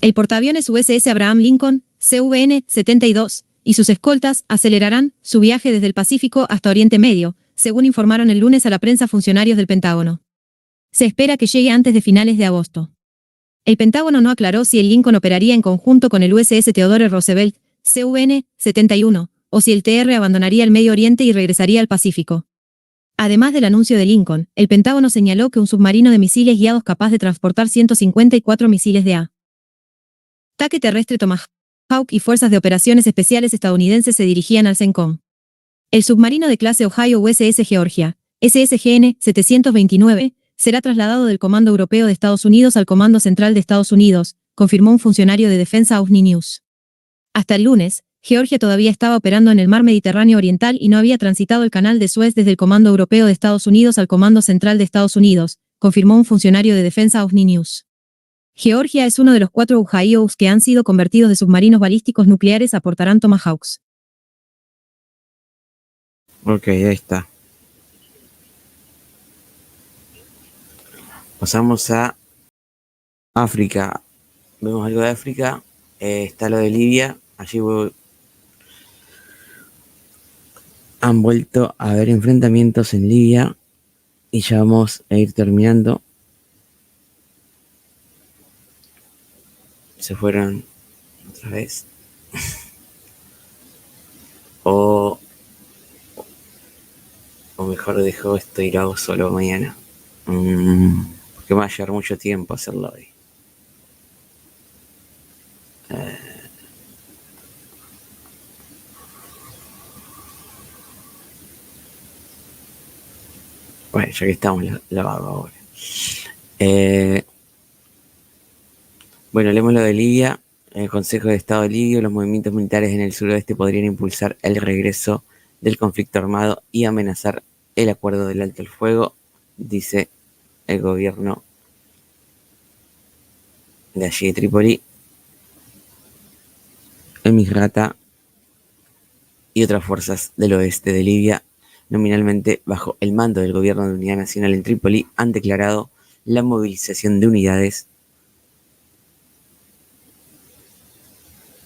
El portaaviones USS Abraham Lincoln, CVN-72, y sus escoltas acelerarán su viaje desde el Pacífico hasta Oriente Medio, según informaron el lunes a la prensa funcionarios del Pentágono. Se espera que llegue antes de finales de agosto. El Pentágono no aclaró si el Lincoln operaría en conjunto con el USS Theodore Roosevelt, CVN-71, o si el TR abandonaría el Medio Oriente y regresaría al Pacífico. Además del anuncio de Lincoln, el Pentágono señaló que un submarino de misiles guiados capaz de transportar 154 misiles de ataque terrestre Tomahawk y fuerzas de operaciones especiales estadounidenses se dirigían al CENTCOM. El submarino de clase Ohio USS Georgia, SSGN-729, será trasladado del Comando Europeo de Estados Unidos al Comando Central de Estados Unidos, confirmó un funcionario de defensa a Uzni News. Hasta el lunes, Georgia todavía estaba operando en el mar Mediterráneo Oriental y no había transitado el canal de Suez desde el Comando Europeo de Estados Unidos al Comando Central de Estados Unidos, confirmó un funcionario de defensa a Uzni News. Georgia es uno de los 4 UJIOs que han sido convertidos de submarinos balísticos nucleares a portarán Tomahawks. Ok, ahí está. Pasamos a África. Vemos algo de África. Está lo de Libia. Allí han vuelto a haber enfrentamientos en Libia. Y ya vamos a ir terminando. Se fueron otra vez. o mejor dejo esto y lo hago solo mañana. Porque me va a llevar mucho tiempo hacerlo hoy. Bueno, ya que estamos, lo hago ahora. Bueno, leemos lo de Libia. El Consejo de Estado libio, los movimientos militares en el suroeste podrían impulsar el regreso del conflicto armado y amenazar el acuerdo del alto el fuego, dice el gobierno de allí de Trípoli. El Misrata y otras fuerzas del oeste de Libia, nominalmente bajo el mando del gobierno de unidad nacional en Trípoli, han declarado la movilización de unidades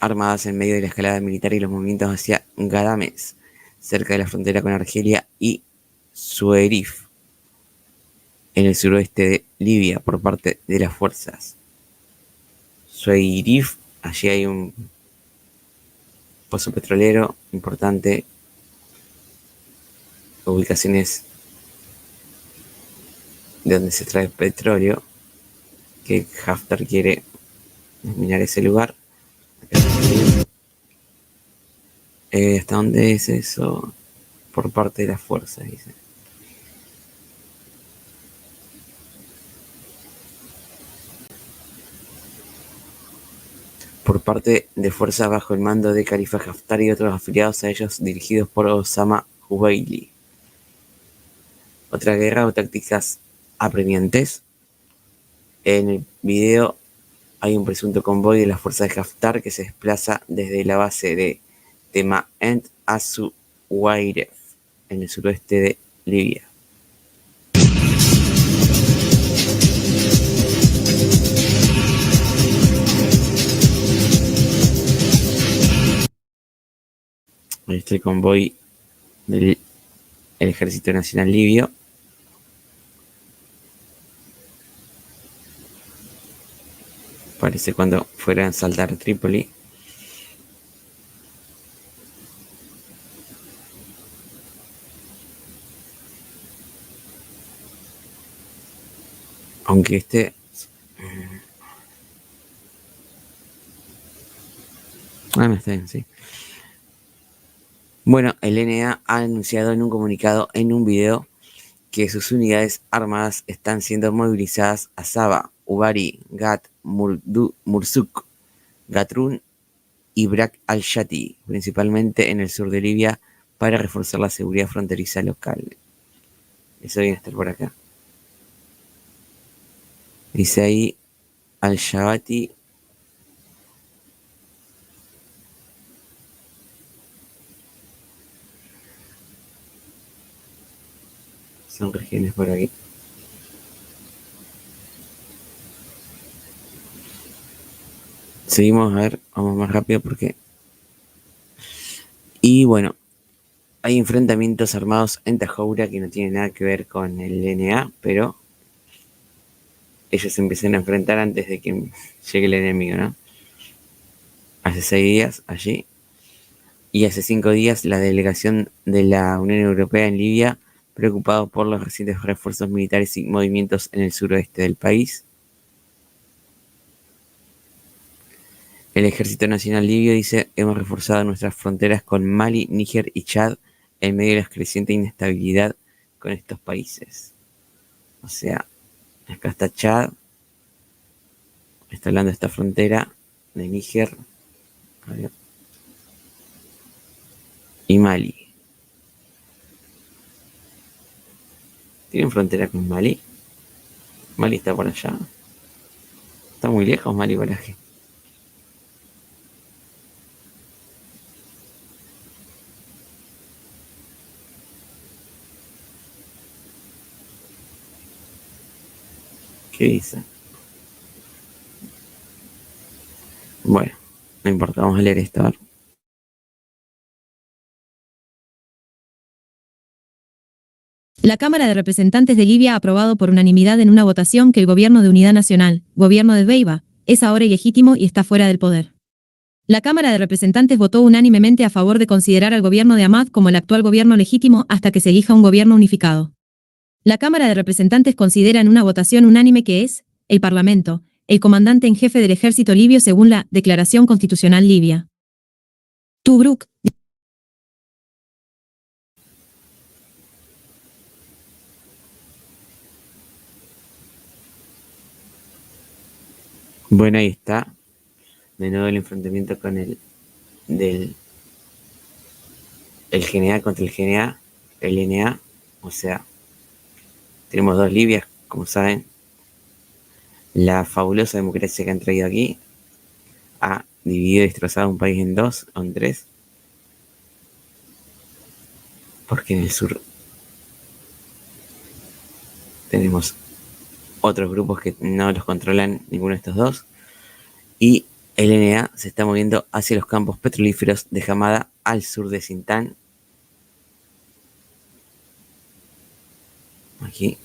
armadas en medio de la escalada militar y los movimientos hacia Gadames, cerca de la frontera con Argelia, y Suerif, en el suroeste de Libia, por parte de las fuerzas. Suerif, allí hay un pozo petrolero importante, ubicaciones de donde se extrae petróleo, que Haftar quiere minar ese lugar. ¿Hasta dónde es eso? Por parte de las fuerzas, dice. Por parte de fuerzas bajo el mando de Khalifa Haftar y otros afiliados a ellos dirigidos por Osama Jubaili. Otra guerra o tácticas apremiantes. En el video hay un presunto convoy de las fuerzas de Haftar que se desplaza desde la base de Tema'ent a Suwairef, en el suroeste de Libia. Este convoy del Ejército Nacional Libio. Parece cuando fueran a saltar a Trípoli. Aunque no está bien, sí. Bueno, el NA ha anunciado en un comunicado, en un video, que sus unidades armadas están siendo movilizadas a Saba, Ubari, Gat, Mursuk, Gatrun y Brak al-Shati, principalmente en el sur de Libia, para reforzar la seguridad fronteriza local. Eso viene a estar por acá. Dice ahí al-Shabati. Son regiones por aquí. Seguimos, a ver, vamos más rápido porque... Y bueno, hay enfrentamientos armados en Tajoura que no tienen nada que ver con el NA, pero ellos se empiezan a enfrentar antes de que llegue el enemigo, ¿no? Hace 6 días allí, y hace 5 días la delegación de la Unión Europea en Libia, preocupado por los recientes refuerzos militares y movimientos en el suroeste del país. El Ejército Nacional Libio dice: hemos reforzado nuestras fronteras con Mali, Níger y Chad en medio de la creciente inestabilidad con estos países. O sea, acá está Chad, está hablando de esta frontera de Níger y Mali. ¿Tienen frontera con Mali? Mali está por allá. Está muy lejos Mali para aquí. ¿Qué dice? Bueno, no importa, vamos a leer esto. A ver. La Cámara de Representantes de Libia ha aprobado por unanimidad en una votación que el Gobierno de Unidad Nacional, Gobierno de Dbeibeh, es ahora ilegítimo y está fuera del poder. La Cámara de Representantes votó unánimemente a favor de considerar al gobierno de Ahmad como el actual gobierno legítimo hasta que se elija un gobierno unificado. La Cámara de Representantes considera en una votación unánime que es, el Parlamento, el comandante en jefe del ejército libio según la Declaración Constitucional Libia. Tobruk. Bueno, ahí está. De nuevo el enfrentamiento con el GNA contra el GNA, el NA. O sea, tenemos 2 Libias, como saben. La fabulosa democracia que han traído aquí ha dividido y destrozado un país en 2 o en 3. Porque en el sur tenemos otros grupos que no los controlan ninguno de estos dos. Y el NA se está moviendo hacia los campos petrolíferos de Hamada al sur de Sintán. Aquí.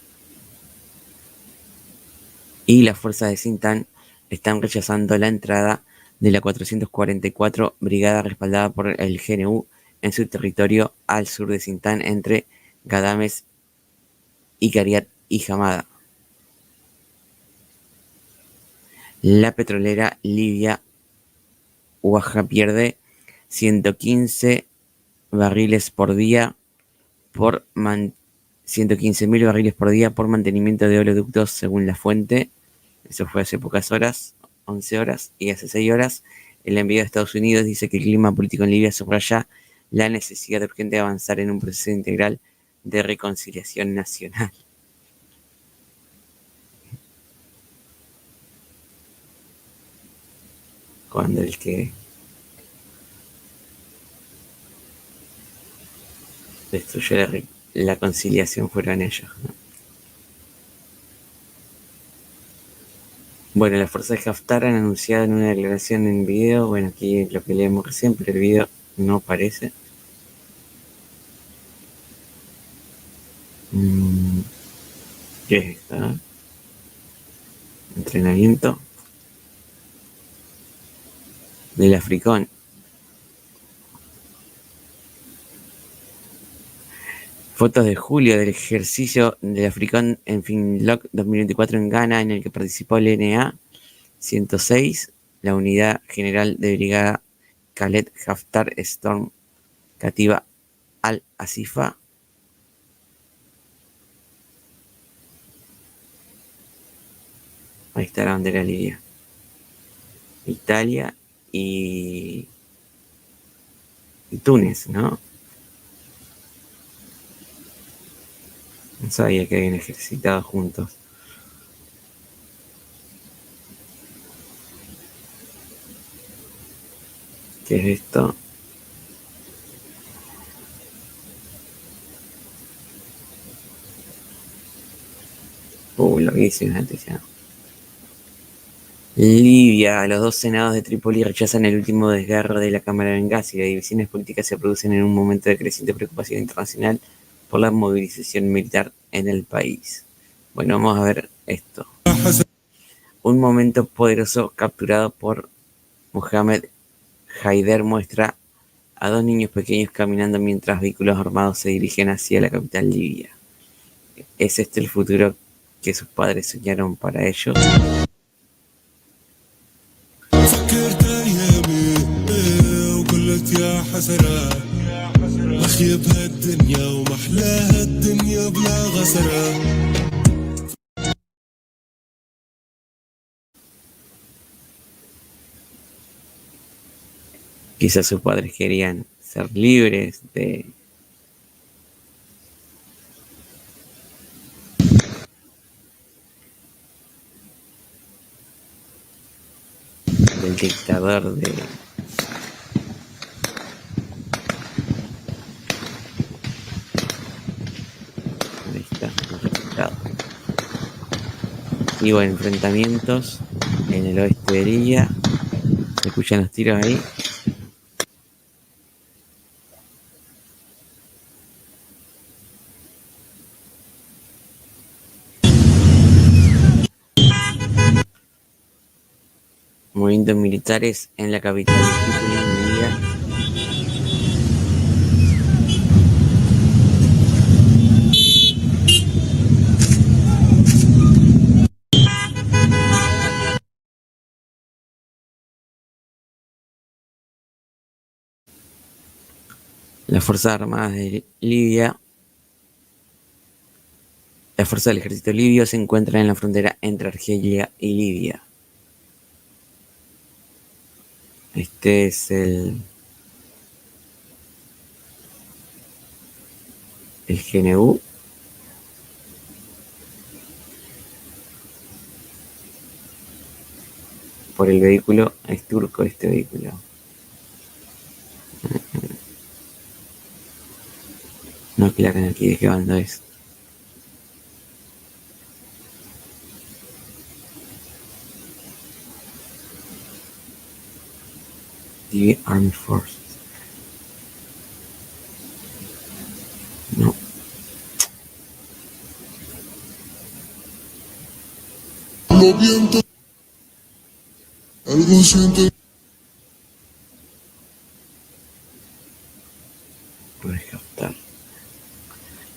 Y las fuerzas de Sintán están rechazando la entrada de la 444 Brigada respaldada por el GNU en su territorio al sur de Sintán entre Gadames y Cariat y Hamada. La petrolera libia Waha pierde 115 barriles por día por 115.000 barriles por día por mantenimiento de oleoductos según la fuente. Eso fue hace pocas horas, 11 horas, y hace 6 horas el envío de Estados Unidos dice que el clima político en Libia subraya la necesidad urgente de avanzar en un proceso integral de reconciliación nacional. Cuando el que destruyó la conciliación fueron ellos, ¿no? Bueno, las fuerzas de Haftar han anunciado en una declaración en video, bueno, aquí es lo que leemos recién, pero el video no aparece. ¿Qué es esto? Entrenamiento. del Africón. Fotos de julio del ejercicio del Africón en Finlock 2024 en Ghana, en el que participó el NA 106, la Unidad General de Brigada Khaled Haftar Storm Katiba al-Asifa. Ahí está la bandera libia. Italia y Túnez, ¿no? No sabía que habían ejercitado juntos. ¿Qué es esto? Loquísima noticia. Libia. Los dos senados de Trípoli rechazan el último desgarro de la Cámara de Bengasi. Las divisiones políticas se producen en un momento de creciente preocupación internacional por la movilización militar en el país. Bueno, vamos a ver esto. Un momento poderoso capturado por Mohamed Haider muestra a dos niños pequeños caminando mientras vehículos armados se dirigen hacia la capital libia. ¿Es este el futuro que sus padres soñaron para ellos? Quizás sus padres querían ser libres del dictador de... Ahí está, los resultados. Y bueno, enfrentamientos en el oeste de Libia. Se escuchan los tiros ahí. Movimientos militares en la capital de Trípoli, en Libia. Las Fuerzas Armadas de Libia, las fuerzas del ejército libio se encuentran en la frontera entre Argelia y Libia. Este es el GNU. Por el vehículo, es turco este vehículo. No aclaran aquí de qué bando es. The Armed Forces. No. Lo viento, algo siento.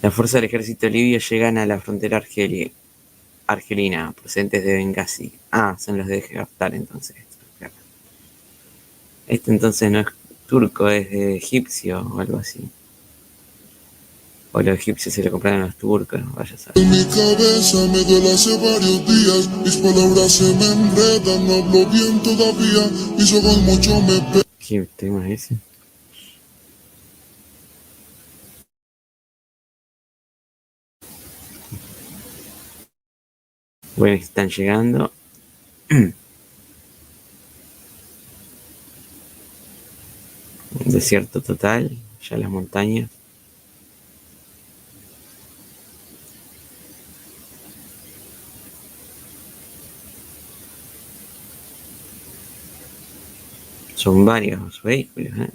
Las fuerzas del ejército libio llegan a la frontera argelina, procedentes de Bengasi. Ah, son los de Haftar entonces. Claro. Este entonces no es turco, es de egipcio o algo así. O los egipcios se lo compraron a los turcos, vaya a saber. En mi cabeza me duele hace varios días, mis palabras se me enredan, no hablo bien todavía, mis ojos mucho me pegan. ¿Qué tema es ese? Bueno, están llegando. Desierto total, ya las montañas. Son varios vehículos, ¿eh?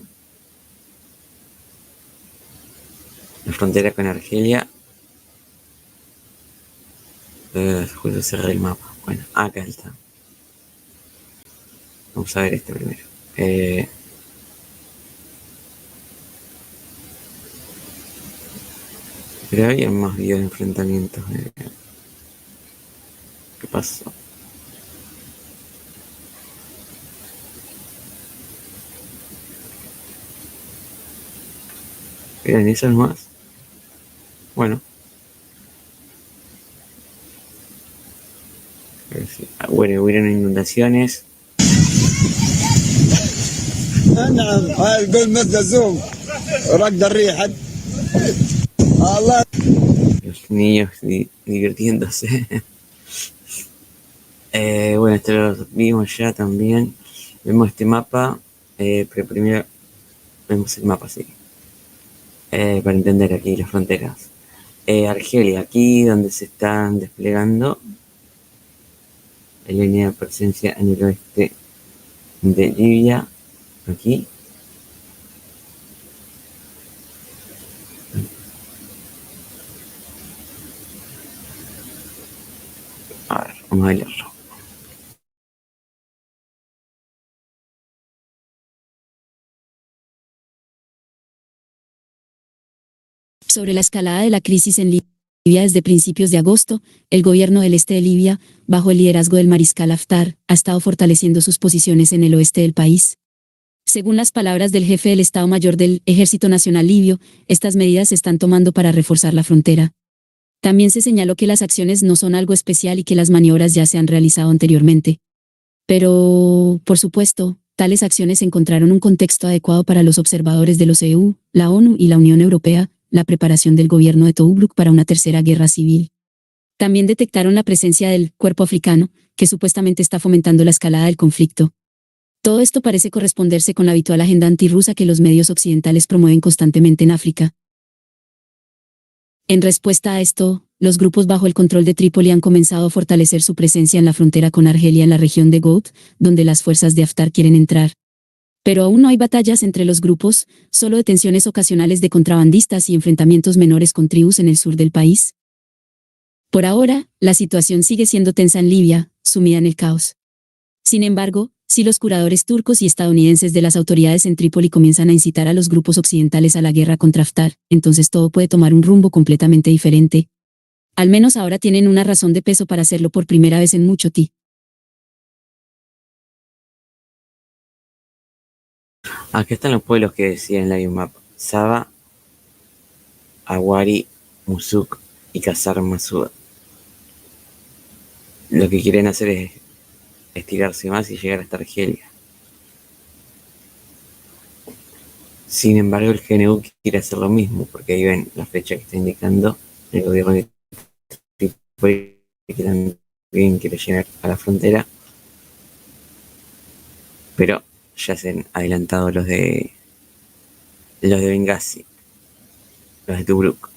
La frontera con Argelia. Justo cerré el mapa. Bueno, acá está. Vamos a ver este primero. Pero había más videos de enfrentamientos. ¿Qué pasó? ¿Eran esos más? Bueno. Bueno, hubieron inundaciones. Los niños divirtiéndose. Bueno, esto lo vimos ya también. Vemos este mapa, pero primero vemos el mapa, sí. Para entender aquí las fronteras. Argelia, aquí donde se están desplegando la línea de presencia en el oeste de Libia, aquí. A ver, vamos a leerlo. Sobre la escalada de la crisis en Libia desde principios de agosto, el gobierno del este de Libia, bajo el liderazgo del mariscal Haftar, ha estado fortaleciendo sus posiciones en el oeste del país. Según las palabras del jefe del Estado Mayor del Ejército Nacional Libio, estas medidas se están tomando para reforzar la frontera. También se señaló que las acciones no son algo especial y que las maniobras ya se han realizado anteriormente. Pero, por supuesto, tales acciones encontraron un contexto adecuado para los observadores de los EU, la ONU y la Unión Europea, la preparación del gobierno de Tobruk para una tercera guerra civil. También detectaron la presencia del cuerpo africano, que supuestamente está fomentando la escalada del conflicto. Todo esto parece corresponderse con la habitual agenda antirrusa que los medios occidentales promueven constantemente en África. En respuesta a esto, los grupos bajo el control de Trípoli han comenzado a fortalecer su presencia en la frontera con Argelia en la región de Gout, donde las fuerzas de Haftar quieren entrar. Pero aún no hay batallas entre los grupos, solo detenciones ocasionales de contrabandistas y enfrentamientos menores con tribus en el sur del país. Por ahora, la situación sigue siendo tensa en Libia, sumida en el caos. Sin embargo, si los curadores turcos y estadounidenses de las autoridades en Trípoli comienzan a incitar a los grupos occidentales a la guerra contra Haftar, entonces todo puede tomar un rumbo completamente diferente. Al menos ahora tienen una razón de peso para hacerlo por primera vez en mucho tiempo. Aquí están los pueblos que decía en la biomap: Saba, Awari, Musuk y Qasar Masud. Lo que quieren hacer es estirarse más y llegar hasta Argelia. Sin embargo, el GNU quiere hacer lo mismo, porque ahí ven la fecha que está indicando el gobierno de Trípoli, que también quiere llegar a la frontera. Pero ya se han adelantado los de Benghazi, los de Tobruk.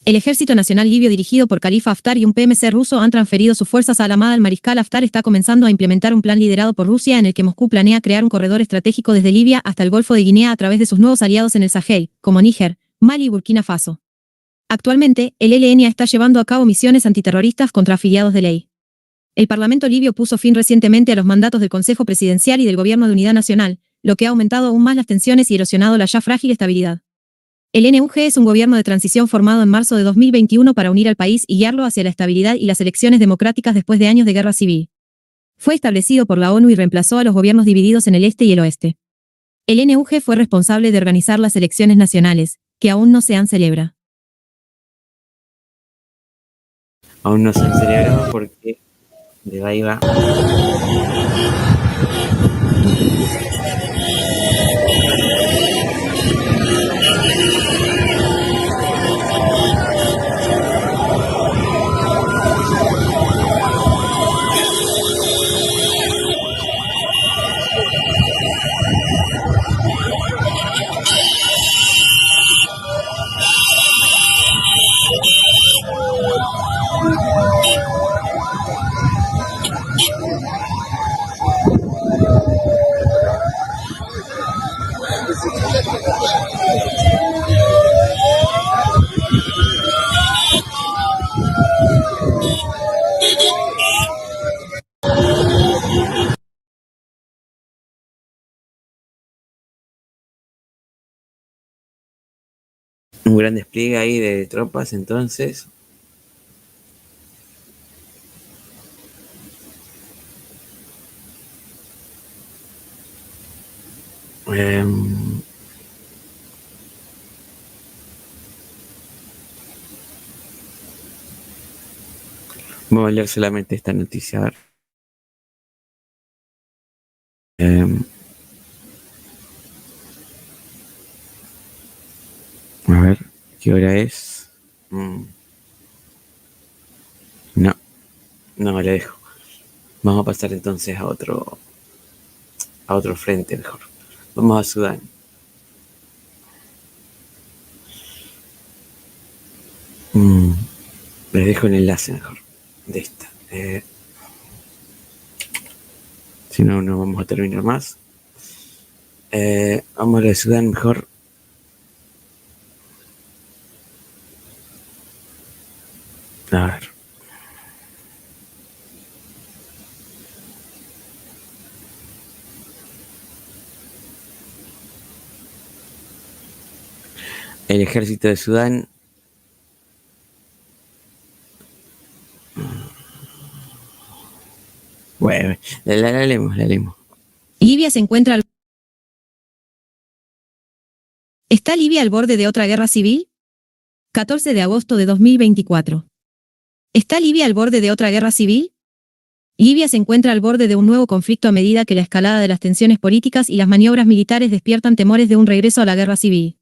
El Ejército Nacional Libio dirigido por Khalifa Haftar y un PMC ruso han transferido sus fuerzas a Al-Amada. El mariscal Haftar está comenzando a implementar un plan liderado por Rusia en el que Moscú planea crear un corredor estratégico desde Libia hasta el Golfo de Guinea a través de sus nuevos aliados en el Sahel, como Níger, Mali y Burkina Faso. Actualmente, el ELN está llevando a cabo misiones antiterroristas contra afiliados de ley. El Parlamento libio puso fin recientemente a los mandatos del Consejo Presidencial y del Gobierno de Unidad Nacional, lo que ha aumentado aún más las tensiones y erosionado la ya frágil estabilidad. El NUG es un gobierno de transición formado en marzo de 2021 para unir al país y guiarlo hacia la estabilidad y las elecciones democráticas después de años de guerra civil. Fue establecido por la ONU y reemplazó a los gobiernos divididos en el este y el oeste. El NUG fue responsable de organizar las elecciones nacionales, que aún no se han celebrado. Aún no se han celebrado porque de ahí va. Un gran despliegue ahí de tropas, entonces. Vamos a leer solamente esta noticia. A ver. A ver, ¿qué hora es? No, no le dejo. Vamos a pasar entonces a otro frente mejor. Vamos a Sudán. Les dejo el enlace mejor de esta. Si no, no vamos a terminar más. Vamos a la de Sudán mejor. A ver. El ejército de Sudán bueno, la leemos. Libia se encuentra al... ¿Está Libia al borde de otra guerra civil? 14 de agosto de 2024. ¿Está Libia al borde de otra guerra civil? Libia se encuentra al borde de un nuevo conflicto a medida que la escalada de las tensiones políticas y las maniobras militares despiertan temores de un regreso a la guerra civil.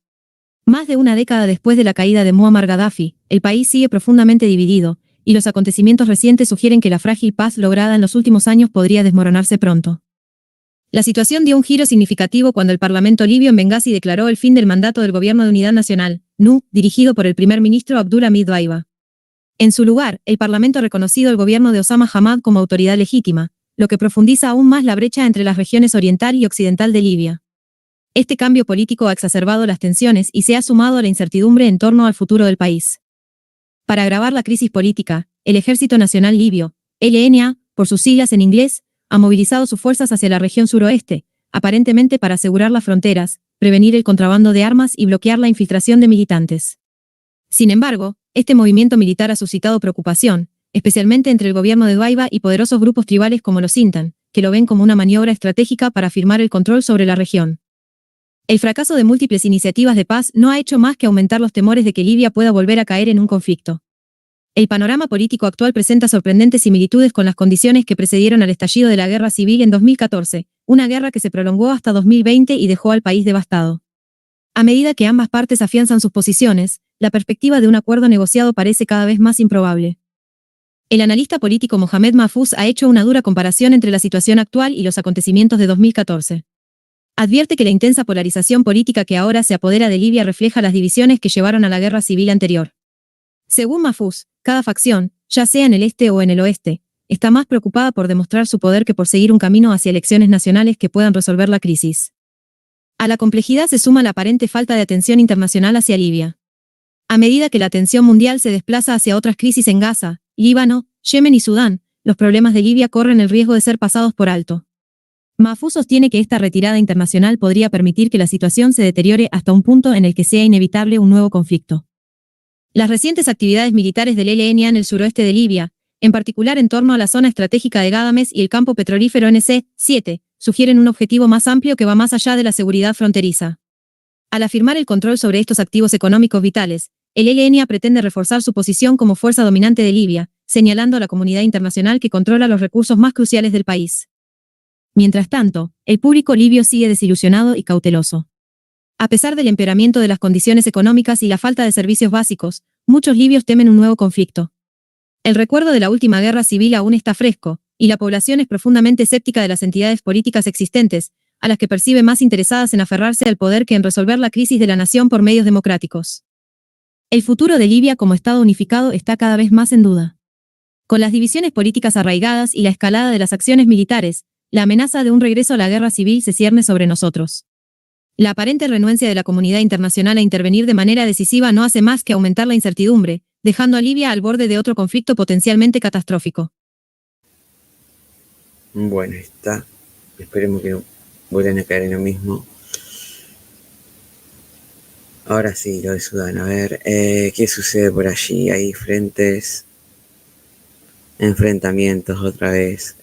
Más de una década después de la caída de Muammar Gaddafi, el país sigue profundamente dividido, y los acontecimientos recientes sugieren que la frágil paz lograda en los últimos años podría desmoronarse pronto. La situación dio un giro significativo cuando el Parlamento libio en Bengasi declaró el fin del mandato del Gobierno de Unidad Nacional, NU, dirigido por el primer ministro Abdul Hamid Dbeiba. En su lugar, el Parlamento ha reconocido el gobierno de Osama Hamad como autoridad legítima, lo que profundiza aún más la brecha entre las regiones oriental y occidental de Libia. Este cambio político ha exacerbado las tensiones y se ha sumado a la incertidumbre en torno al futuro del país. Para agravar la crisis política, el Ejército Nacional Libio, LNA, por sus siglas en inglés, ha movilizado sus fuerzas hacia la región suroeste, aparentemente para asegurar las fronteras, prevenir el contrabando de armas y bloquear la infiltración de militantes. Sin embargo, este movimiento militar ha suscitado preocupación, especialmente entre el gobierno de Dbeiba y poderosos grupos tribales como los Sintan, que lo ven como una maniobra estratégica para afirmar el control sobre la región. El fracaso de múltiples iniciativas de paz no ha hecho más que aumentar los temores de que Libia pueda volver a caer en un conflicto. El panorama político actual presenta sorprendentes similitudes con las condiciones que precedieron al estallido de la guerra civil en 2014, una guerra que se prolongó hasta 2020 y dejó al país devastado. A medida que ambas partes afianzan sus posiciones, la perspectiva de un acuerdo negociado parece cada vez más improbable. El analista político Mohamed Mahfouz ha hecho una dura comparación entre la situación actual y los acontecimientos de 2014. Advierte que la intensa polarización política que ahora se apodera de Libia refleja las divisiones que llevaron a la guerra civil anterior. Según Mahfouz, cada facción, ya sea en el este o en el oeste, está más preocupada por demostrar su poder que por seguir un camino hacia elecciones nacionales que puedan resolver la crisis. A la complejidad se suma la aparente falta de atención internacional hacia Libia. A medida que la atención mundial se desplaza hacia otras crisis en Gaza, Líbano, Yemen y Sudán, los problemas de Libia corren el riesgo de ser pasados por alto. Mahfouz sostiene que esta retirada internacional podría permitir que la situación se deteriore hasta un punto en el que sea inevitable un nuevo conflicto. Las recientes actividades militares del LNA en el suroeste de Libia, en particular en torno a la zona estratégica de Gadames y el campo petrolífero NC-7, sugieren un objetivo más amplio que va más allá de la seguridad fronteriza. Al afirmar el control sobre estos activos económicos vitales, el LNA pretende reforzar su posición como fuerza dominante de Libia, señalando a la comunidad internacional que controla los recursos más cruciales del país. Mientras tanto, el público libio sigue desilusionado y cauteloso. A pesar del empeoramiento de las condiciones económicas y la falta de servicios básicos, muchos libios temen un nuevo conflicto. El recuerdo de la última guerra civil aún está fresco, y la población es profundamente escéptica de las entidades políticas existentes, a las que percibe más interesadas en aferrarse al poder que en resolver la crisis de la nación por medios democráticos. El futuro de Libia como Estado unificado está cada vez más en duda. Con las divisiones políticas arraigadas y la escalada de las acciones militares, la amenaza de un regreso a la guerra civil se cierne sobre nosotros. La aparente renuencia de la comunidad internacional a intervenir de manera decisiva no hace más que aumentar la incertidumbre, dejando a Libia al borde de otro conflicto potencialmente catastrófico. Bueno, está. Esperemos que no vuelvan a caer en lo mismo. Ahora sí, lo de Sudán. A ver, ¿qué sucede por allí? Hay frentes, enfrentamientos otra vez.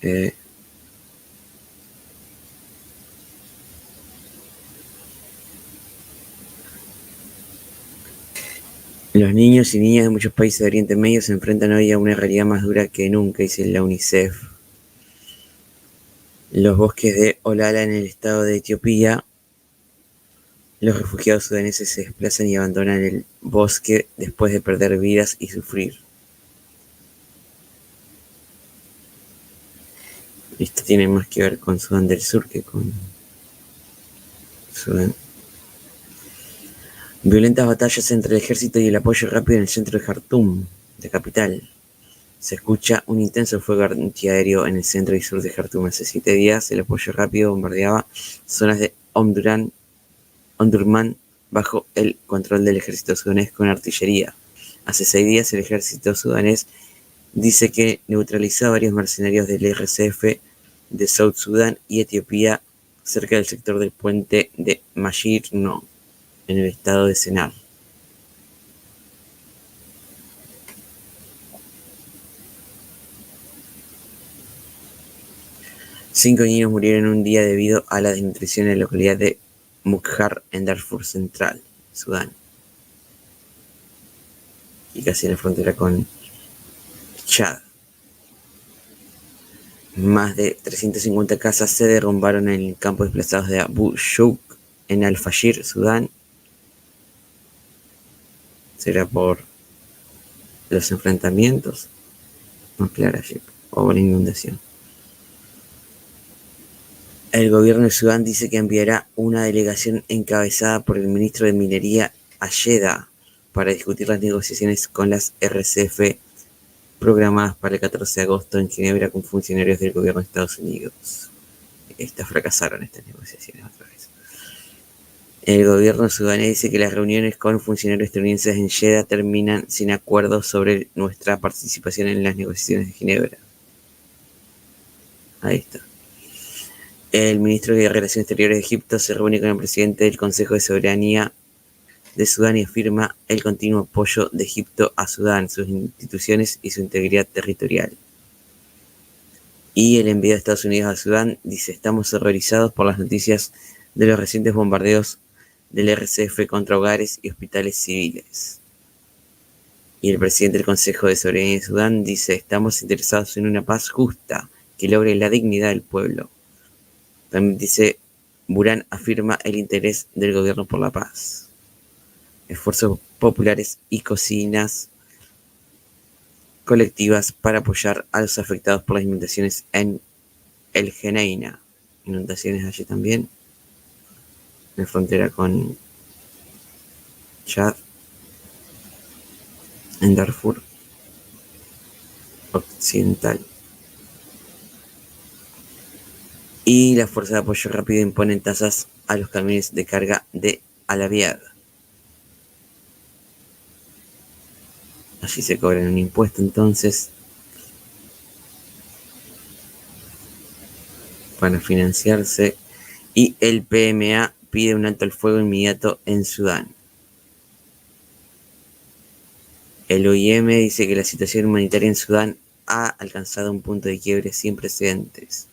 Los niños y niñas de muchos países de Oriente Medio se enfrentan hoy a una realidad más dura que nunca, dice la UNICEF. Los bosques de Olala en el estado de Etiopía. Los refugiados sudaneses se desplazan y abandonan el bosque después de perder vidas y sufrir. Esto tiene más que ver con Sudán del Sur que con Sudán. Violentas batallas entre el ejército y el apoyo rápido en el centro de Jartum, la capital. Se escucha un intenso fuego antiaéreo en el centro y sur de Jartum. Hace 7 días el apoyo rápido bombardeaba zonas de Omdurman bajo el control del ejército sudanés con artillería. Hace 6 días el ejército sudanés dice que neutralizó a varios mercenarios del RSF de South Sudán y Etiopía cerca del sector del puente de Mashir-No, en el estado de Sennar. Cinco niños murieron en un día debido a la desnutrición en la localidad de Mukhar, en Darfur Central, Sudán. Y casi en la frontera con Chad. Más de 350 casas se derrumbaron en el campo de desplazados de Abu Shouk, en Al-Fashir, Sudán. ¿Será por los enfrentamientos nucleares o por la inundación? El gobierno de Sudán dice que enviará una delegación encabezada por el ministro de Minería a Jeddah para discutir las negociaciones con las RSF programadas para el 14 de agosto en Ginebra con funcionarios del gobierno de Estados Unidos. Fracasaron estas negociaciones otra vez. El gobierno sudanés dice que las reuniones con funcionarios estadounidenses en Jeddah terminan sin acuerdo sobre nuestra participación en las negociaciones de Ginebra. Ahí está. El ministro de Relaciones Exteriores de Egipto se reúne con el presidente del Consejo de Soberanía de Sudán y afirma el continuo apoyo de Egipto a Sudán, sus instituciones y su integridad territorial. Y el enviado de Estados Unidos a Sudán dice: estamos horrorizados por las noticias de los recientes bombardeos del RSF contra hogares y hospitales civiles. Y el presidente del Consejo de Soberanía de Sudán dice: estamos interesados en una paz justa que logre la dignidad del pueblo. También dice: Burhan afirma el interés del gobierno por la paz. Esfuerzos populares y cocinas colectivas para apoyar a los afectados por las inundaciones en El Geneina. Inundaciones allí también, en la frontera con Chad, en Darfur Occidental. Y las fuerzas de apoyo rápido imponen tasas a los camiones de carga de Al-Abiad. Allí se cobran un impuesto entonces para financiarse. Y el PMA pide un alto al fuego inmediato en Sudán. El OIM dice que la situación humanitaria en Sudán ha alcanzado un punto de quiebre sin precedentes.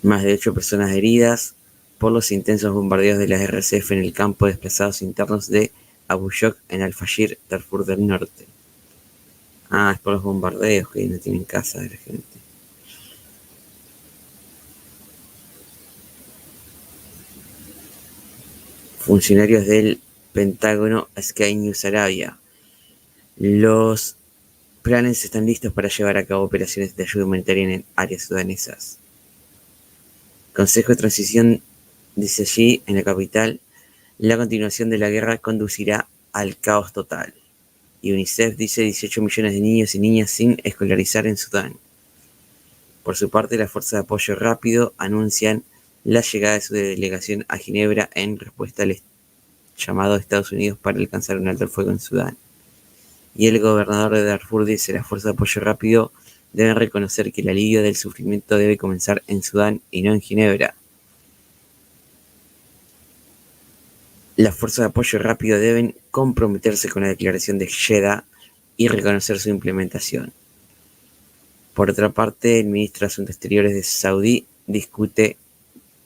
Más de 8 personas heridas por los intensos bombardeos de las RSF en el campo de desplazados internos de Abu Shouk en Al-Fashir, Darfur del Norte. Es por los bombardeos que no tienen casa de la gente. Funcionarios del Pentágono a Sky News Arabia. Los planes están listos para llevar a cabo operaciones de ayuda humanitaria en áreas sudanesas. Consejo de Transición dice allí, en la capital: la continuación de la guerra conducirá al caos total. Y UNICEF dice 18 millones de niños y niñas sin escolarizar en Sudán. Por su parte, las fuerzas de apoyo rápido anuncian la llegada de su delegación a Ginebra en respuesta al llamado de Estados Unidos para alcanzar un alto el fuego en Sudán. Y el gobernador de Darfur dice: las fuerzas de apoyo rápido deben reconocer que el alivio del sufrimiento debe comenzar en Sudán y no en Ginebra. Las fuerzas de apoyo rápido deben comprometerse con la declaración de Jeddah y reconocer su implementación. Por otra parte, el ministro de Asuntos Exteriores de Saudí discute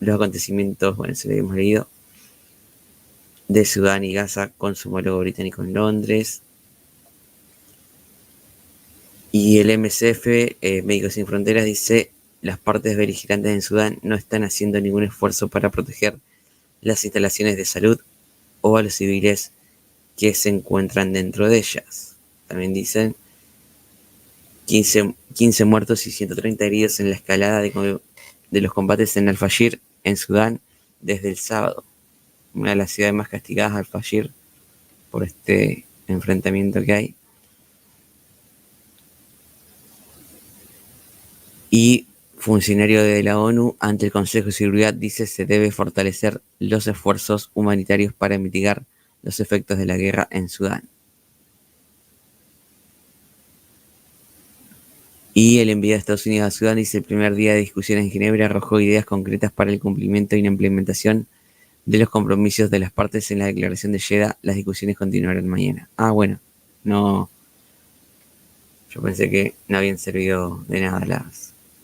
los acontecimientos, bueno, se lo hemos leído, de Sudán y Gaza con su homólogo británico en Londres. Y el MSF, Médicos Sin Fronteras, dice: las partes beligerantes en Sudán no están haciendo ningún esfuerzo para proteger las instalaciones de salud o a los civiles que se encuentran dentro de ellas. También dicen 15 muertos y 130 heridos en la escalada de los combates en Al-Fashir, en Sudán, desde el sábado. Una de las ciudades más castigadas, Al-Fashir, por este enfrentamiento que hay. Y funcionario de la ONU ante el Consejo de Seguridad dice: se debe fortalecer los esfuerzos humanitarios para mitigar los efectos de la guerra en Sudán. Y el enviado de Estados Unidos a Sudán dice: el primer día de discusiones en Ginebra arrojó ideas concretas para el cumplimiento y la implementación de los compromisos de las partes en la declaración de Jeddah. Las discusiones continuarán mañana. Bueno, no. Yo pensé que no habían servido de nada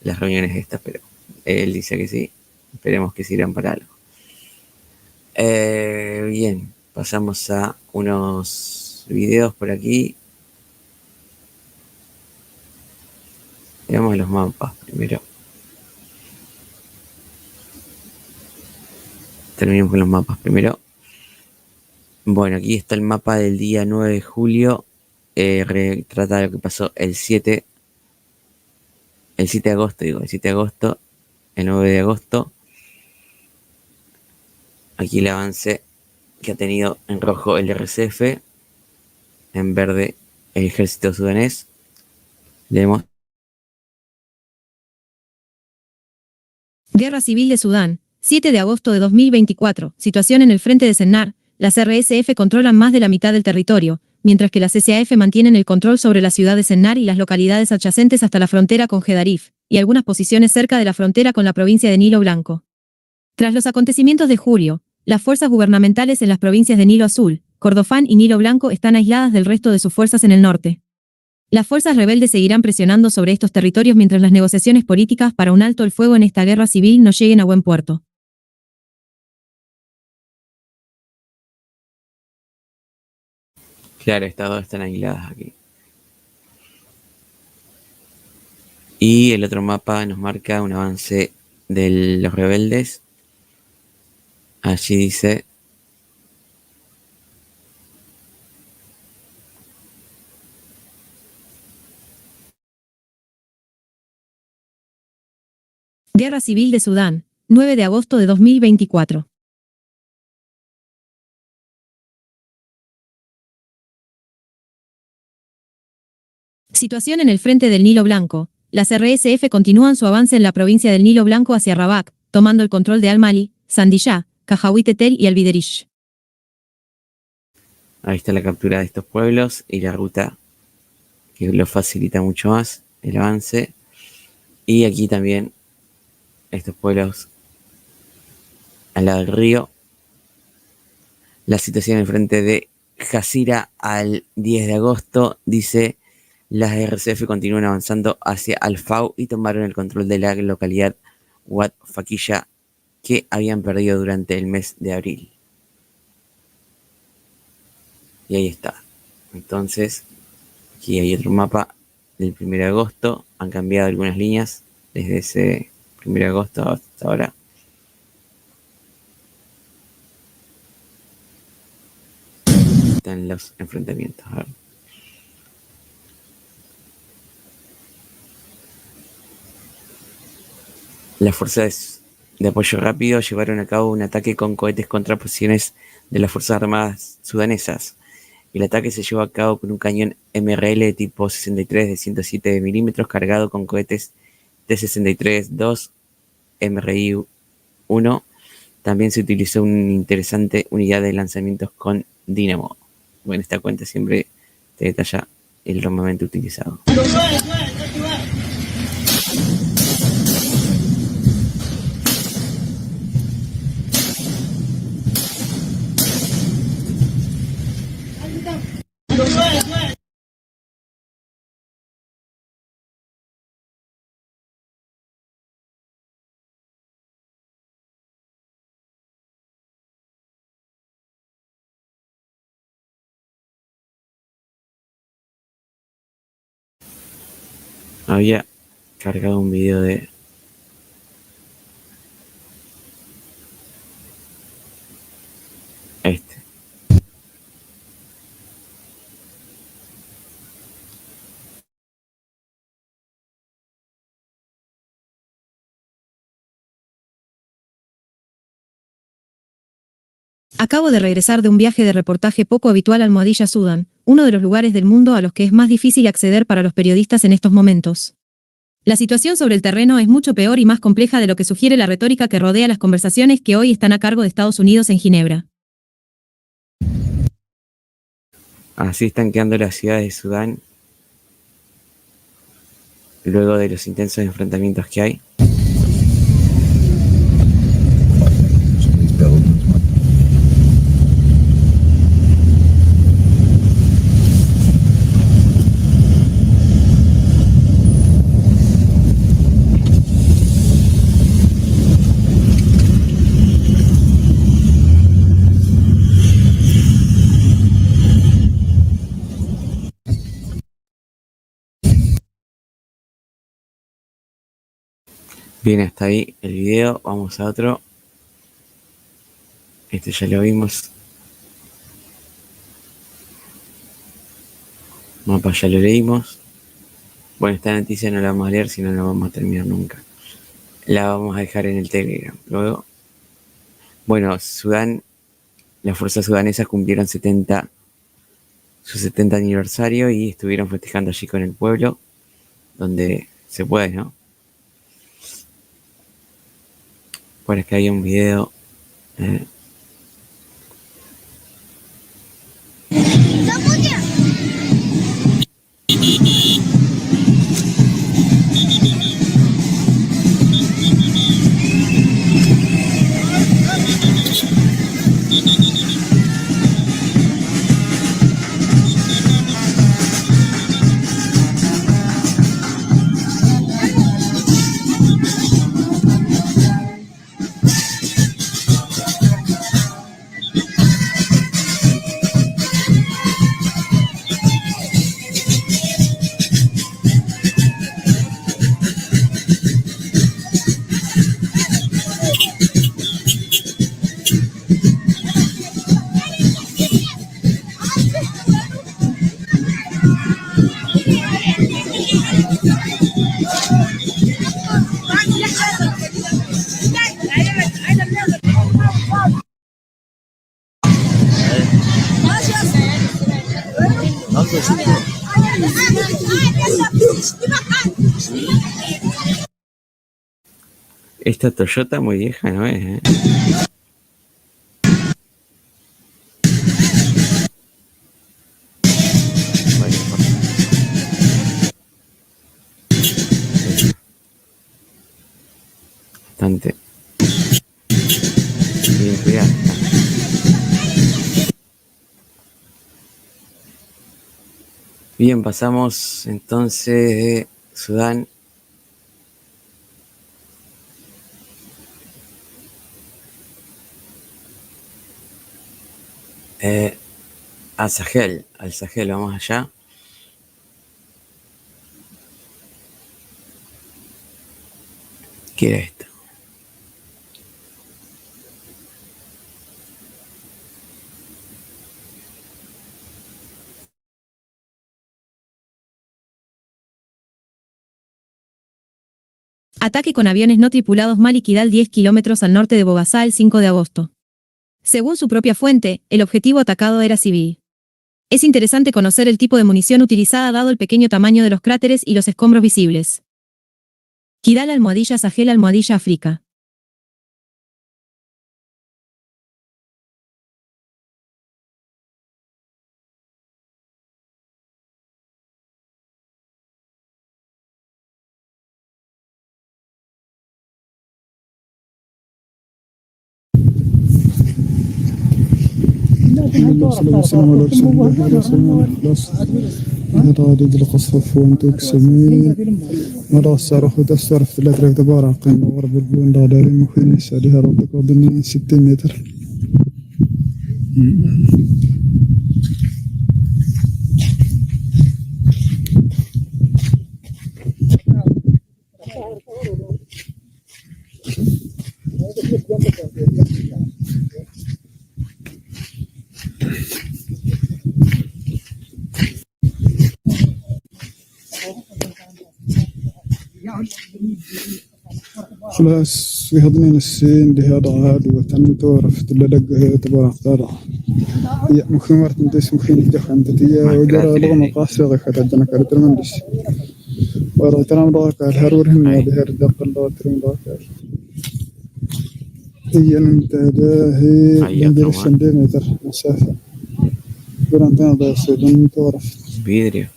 las reuniones estas, pero él dice que sí. Esperemos que sirvan para algo. Bien, pasamos a unos videos por aquí. Veamos los mapas primero. Terminemos con los mapas primero. Bueno, aquí está el mapa del día 9 de julio. Retrata lo que pasó el 7 de agosto, el 9 de agosto. Aquí el avance que ha tenido en rojo el RSF, en verde el ejército sudanés. Leemos. Guerra Civil de Sudán, 7 de agosto de 2024. Situación en el frente de Sennar. Las RSF controlan más de la mitad del territorio, mientras que las SAF mantienen el control sobre la ciudad de Sennar y las localidades adyacentes hasta la frontera con Gedarif, y algunas posiciones cerca de la frontera con la provincia de Nilo Blanco. Tras los acontecimientos de julio, las fuerzas gubernamentales en las provincias de Nilo Azul, Kordofán y Nilo Blanco están aisladas del resto de sus fuerzas en el norte. Las fuerzas rebeldes seguirán presionando sobre estos territorios mientras las negociaciones políticas para un alto el fuego en esta guerra civil no lleguen a buen puerto. Claro, estas dos están aisladas aquí. Y el otro mapa nos marca un avance de los rebeldes. Allí dice: Guerra Civil de Sudán, 9 de agosto de 2024. Situación en el frente del Nilo Blanco. Las RSF continúan su avance en la provincia del Nilo Blanco hacia Rabat, tomando el control de Al-Mali, Sandiyá, Cajawi Tetel y Al-Biderish. Ahí está la captura de estos pueblos y la ruta que lo facilita mucho más el avance. Y aquí también estos pueblos al lado del río. La situación en el frente de Jazira al 10 de agosto dice: las RSF continúan avanzando hacia Al-Fau y tomaron el control de la localidad Wad Fakilla que habían perdido durante el mes de abril. Y ahí está. Entonces, aquí hay otro mapa del 1 de agosto. Han cambiado algunas líneas desde ese 1 de agosto hasta ahora. Están los enfrentamientos. A ver. Las fuerzas de apoyo rápido llevaron a cabo un ataque con cohetes contra posiciones de las Fuerzas Armadas sudanesas. El ataque se llevó a cabo con un cañón MRL tipo 63 de 107 milímetros cargado con cohetes T-63-2 MRI-1. También se utilizó una interesante unidad de lanzamientos con dínamo. Bueno, esta cuenta siempre te detalla el armamento utilizado. Había cargado un video de... este. Acabo de regresar de un viaje de reportaje poco habitual al Mogadiscio, Sudán, uno de los lugares del mundo a los que es más difícil acceder para los periodistas en estos momentos. La situación sobre el terreno es mucho peor y más compleja de lo que sugiere la retórica que rodea las conversaciones que hoy están a cargo de Estados Unidos en Ginebra. Así están quedando las ciudades de Sudán luego de los intensos enfrentamientos que hay. Bien, hasta ahí el video. Vamos a otro. Este ya lo vimos. Mapa ya lo leímos. Bueno, esta noticia no la vamos a leer, si no la vamos a terminar nunca. La vamos a dejar en el Telegram. Luego, bueno, Sudán, las fuerzas sudanesas cumplieron su 70 aniversario y estuvieron festejando allí con el pueblo, donde se puede, ¿no? Por acá hay un video. Esta Toyota muy vieja, ¿no es? Bastante bien cuidado. Bien, pasamos entonces de Sudán a Sahel, al Sahel, vamos allá. ¿Qué era esto? Ataque con aviones no tripulados Malik Kidal 10 kilómetros al norte de Bogazá el 5 de agosto. Según su propia fuente, el objetivo atacado era civil. Es interesante conocer el tipo de munición utilizada dado el pequeño tamaño de los cráteres y los escombros visibles. Kidal _ Sahel _ África. والصلاة والسلام على رسول الله ورسول الإخلاص رادد القصف وانتك سمين مرة الصاروخ وتستعرف 3 دبارة قيمة غرب البون دولاري مخين نساليها ربك وضمن 60 متر خلاص في هضمين السين لهذا هذا وتم تعرف تلدق تبارك ترى يا مخمرة تنتس مخين تخن تتيا وجرى لغم قاسة كتجنا كرت المندس ورا ترام راك الهرور هن هذا هر دق الله ترام راك هي انت هي عندي سنتيمتر مسافة برانتنا ده سيدون تعرف vidrio.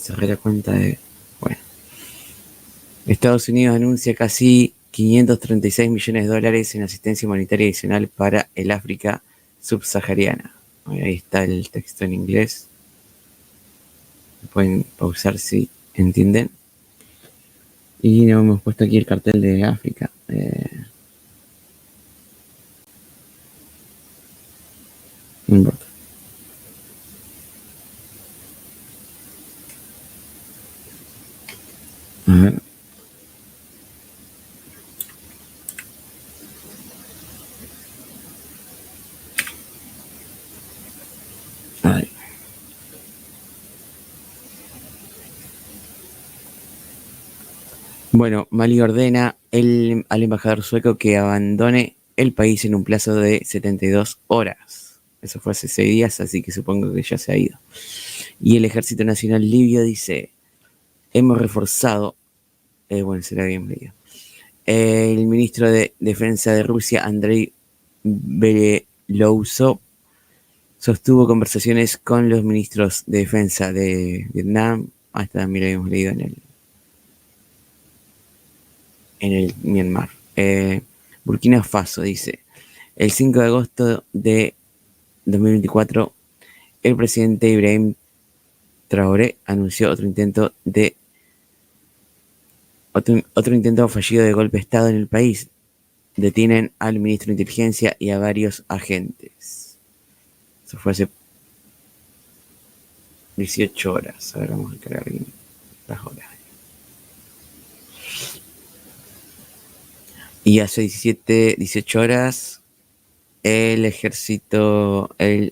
Cerré la cuenta de... Bueno. Estados Unidos anuncia casi 536 millones de dólares en asistencia humanitaria adicional para el África subsahariana. Ahí está el texto en inglés. Pueden pausar si entienden. Y nos hemos puesto aquí el cartel de África. No importa. A ver. Ahí. Bueno, Mali ordena al embajador sueco que abandone el país en un plazo de 72 horas. Eso fue hace 6 días, así que supongo que ya se ha ido. Y el Ejército Nacional Libio dice: hemos reforzado, será bienvenido. El ministro de Defensa de Rusia, Andrei Belousov, sostuvo conversaciones con los ministros de Defensa de Vietnam. Esta también lo habíamos leído en el Myanmar. Burkina Faso dice: el 5 de agosto de 2024, el presidente Ibrahim Traoré anunció otro intento fallido de golpe de Estado en el país. Detienen al ministro de Inteligencia y a varios agentes. Eso fue hace 18 horas. A ver, vamos a cargar bien las horas. Y hace 18 horas, el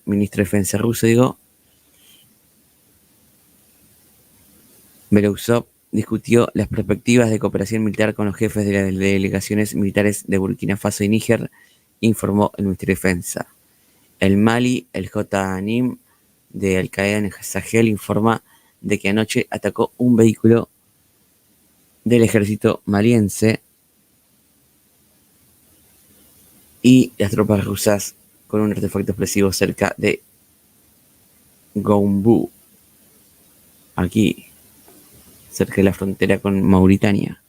ministro de Defensa ruso, Belousov, discutió las perspectivas de cooperación militar con los jefes de las delegaciones militares de Burkina Faso y Níger, informó el Ministerio de Defensa. El Mali, el JNIM de Al-Qaeda en el Sahel, informa de que anoche atacó un vehículo del ejército maliense y las tropas rusas con un artefacto explosivo cerca de Goumbou, aquí, cerca de la frontera con Mauritania.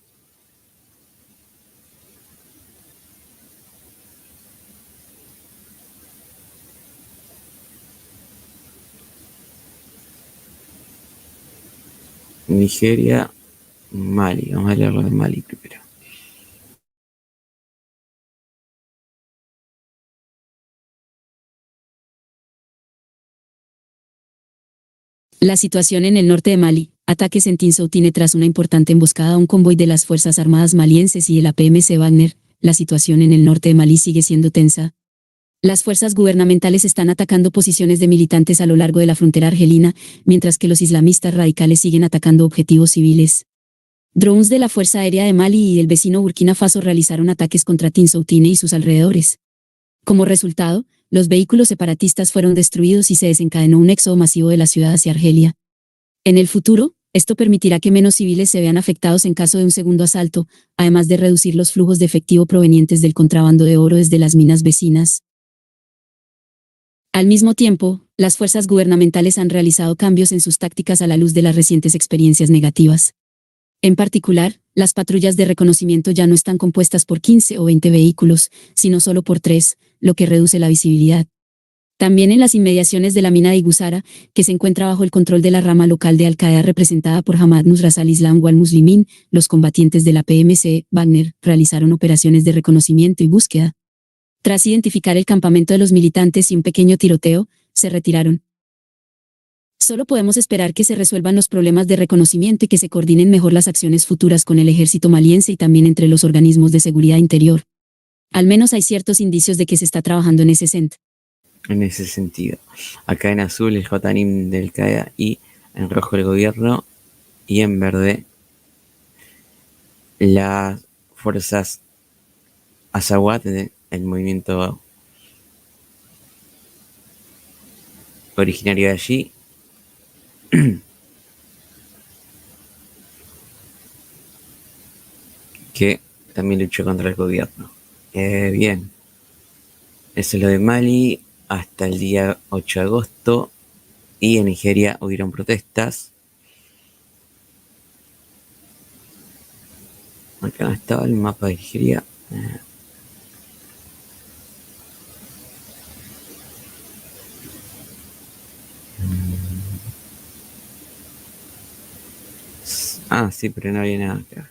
Nigeria, Mali. Vamos a leer lo de Mali primero. La situación en el norte de Mali. Ataques en Tinsoutine tras una importante emboscada a un convoy de las Fuerzas Armadas malienses y el APMC Wagner. La situación en el norte de Malí sigue siendo tensa. Las fuerzas gubernamentales están atacando posiciones de militantes a lo largo de la frontera argelina, mientras que los islamistas radicales siguen atacando objetivos civiles. Drones de la Fuerza Aérea de Mali y del vecino Burkina Faso realizaron ataques contra Tinsoutine y sus alrededores. Como resultado, los vehículos separatistas fueron destruidos y se desencadenó un éxodo masivo de la ciudad hacia Argelia. En el futuro, esto permitirá que menos civiles se vean afectados en caso de un segundo asalto, además de reducir los flujos de efectivo provenientes del contrabando de oro desde las minas vecinas. Al mismo tiempo, las fuerzas gubernamentales han realizado cambios en sus tácticas a la luz de las recientes experiencias negativas. En particular, las patrullas de reconocimiento ya no están compuestas por 15 o 20 vehículos, sino solo por 3, lo que reduce la visibilidad. También en las inmediaciones de la mina de Igusara, que se encuentra bajo el control de la rama local de Al-Qaeda representada por Hamad Nusrat al-Islam wal-Muslimin, los combatientes de la PMC, Wagner, realizaron operaciones de reconocimiento y búsqueda. Tras identificar el campamento de los militantes y un pequeño tiroteo, se retiraron. Solo podemos esperar que se resuelvan los problemas de reconocimiento y que se coordinen mejor las acciones futuras con el ejército maliense y también entre los organismos de seguridad interior. Al menos hay ciertos indicios de que se está trabajando en ese sentido. Acá en azul el Jotanim del Qaeda y en rojo el gobierno y en verde las fuerzas Azawad del movimiento originario de allí. Que también luchó contra el gobierno. Bien, eso es lo de Mali hasta el día 8 de agosto y en Nigeria hubieron protestas. Acá estaba el mapa de Nigeria. Sí, pero no había nada acá.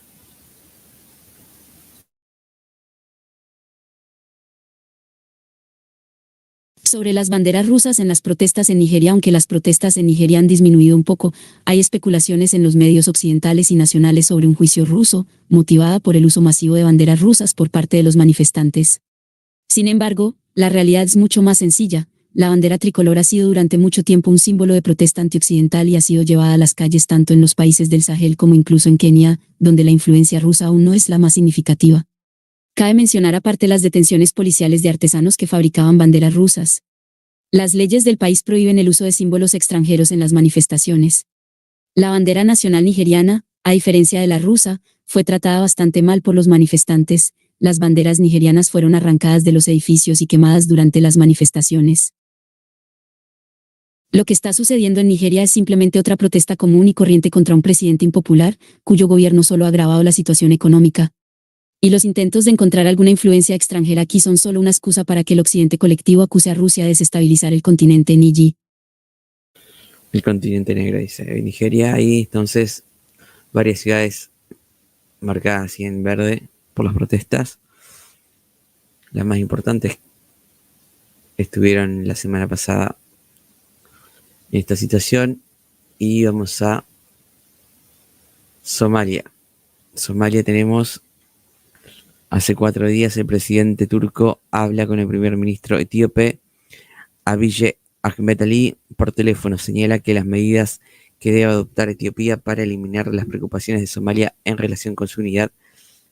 Sobre las banderas rusas en las protestas en Nigeria. Aunque las protestas en Nigeria han disminuido un poco, hay especulaciones en los medios occidentales y nacionales sobre un juicio ruso, motivada por el uso masivo de banderas rusas por parte de los manifestantes. Sin embargo, la realidad es mucho más sencilla. La bandera tricolor ha sido durante mucho tiempo un símbolo de protesta antioccidental y ha sido llevada a las calles tanto en los países del Sahel como incluso en Kenia, donde la influencia rusa aún no es la más significativa. Cabe mencionar aparte las detenciones policiales de artesanos que fabricaban banderas rusas. Las leyes del país prohíben el uso de símbolos extranjeros en las manifestaciones. La bandera nacional nigeriana, a diferencia de la rusa, fue tratada bastante mal por los manifestantes. Las banderas nigerianas fueron arrancadas de los edificios y quemadas durante las manifestaciones. Lo que está sucediendo en Nigeria es simplemente otra protesta común y corriente contra un presidente impopular, cuyo gobierno solo ha agravado la situación económica. Y los intentos de encontrar alguna influencia extranjera aquí son solo una excusa para que el occidente colectivo acuse a Rusia de desestabilizar el continente Niji. El continente negro, dice. En Nigeria hay entonces varias ciudades marcadas así en verde por las protestas. Las más importantes estuvieron la semana pasada en esta situación. Y vamos a Somalia. Somalia tenemos... Hace 4 días el presidente turco habla con el primer ministro etíope, Abiy Ahmed Ali, por teléfono. Señala que las medidas que debe adoptar Etiopía para eliminar las preocupaciones de Somalia en relación con su unidad,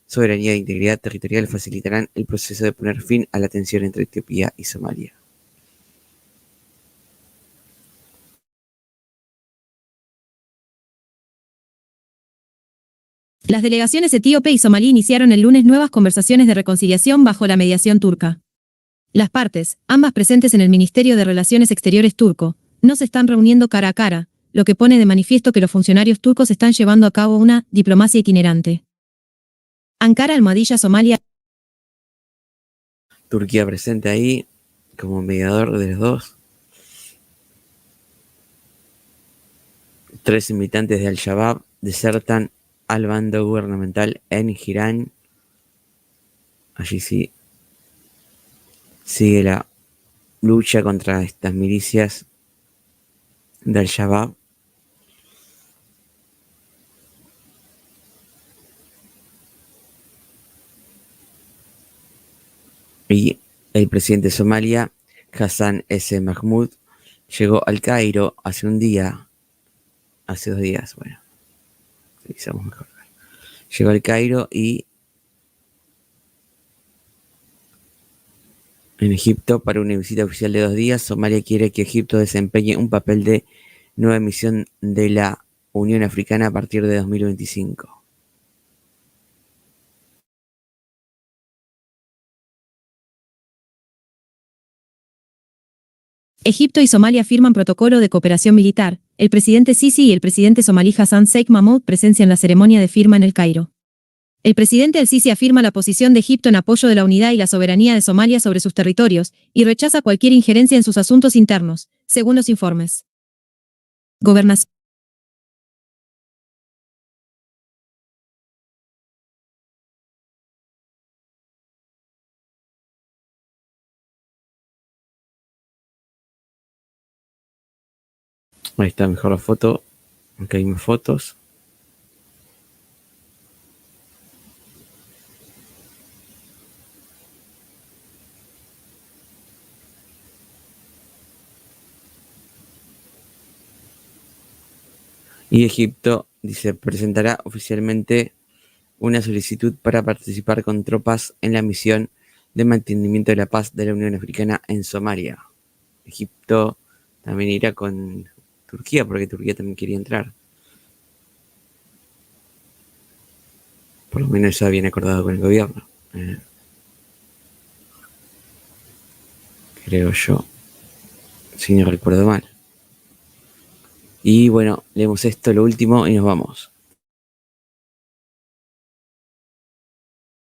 soberanía e integridad territorial facilitarán el proceso de poner fin a la tensión entre Etiopía y Somalia. Las delegaciones etíope y somalí iniciaron el lunes nuevas conversaciones de reconciliación bajo la mediación turca. Las partes, ambas presentes en el Ministerio de Relaciones Exteriores turco, no se están reuniendo cara a cara, lo que pone de manifiesto que los funcionarios turcos están llevando a cabo una diplomacia itinerante. Ankara, Almohadilla, Somalia. Turquía presente ahí como mediador de los dos. 3 militantes de Al-Shabaab desertan al bando gubernamental en Irán. Allí sí sigue la lucha contra estas milicias de Al-Shabaab. Y el presidente de Somalia, Hassan S. Mahmoud, llegó al Cairo hace 2 días, bueno, revisamos mejor. Llegó al Cairo y en Egipto para una visita oficial de 2 días. Somalia quiere que Egipto desempeñe un papel de nueva misión de la Unión Africana a partir de 2025. Egipto y Somalia firman protocolo de cooperación militar. El presidente Sisi y el presidente somalí Hassan Sheikh Mahmoud presencian la ceremonia de firma en el Cairo. El presidente al-Sisi afirma la posición de Egipto en apoyo de la unidad y la soberanía de Somalia sobre sus territorios, y rechaza cualquier injerencia en sus asuntos internos, según los informes. Gobernación. Ahí está mejor la foto. Acá hay más fotos. Y Egipto, dice, presentará oficialmente una solicitud para participar con tropas en la misión de mantenimiento de la paz de la Unión Africana en Somalia. Egipto también irá con Turquía, porque Turquía también quería entrar. Por lo menos ya habían acordado con el gobierno. Creo yo. Si no recuerdo mal. Y bueno, leemos esto, lo último, y nos vamos.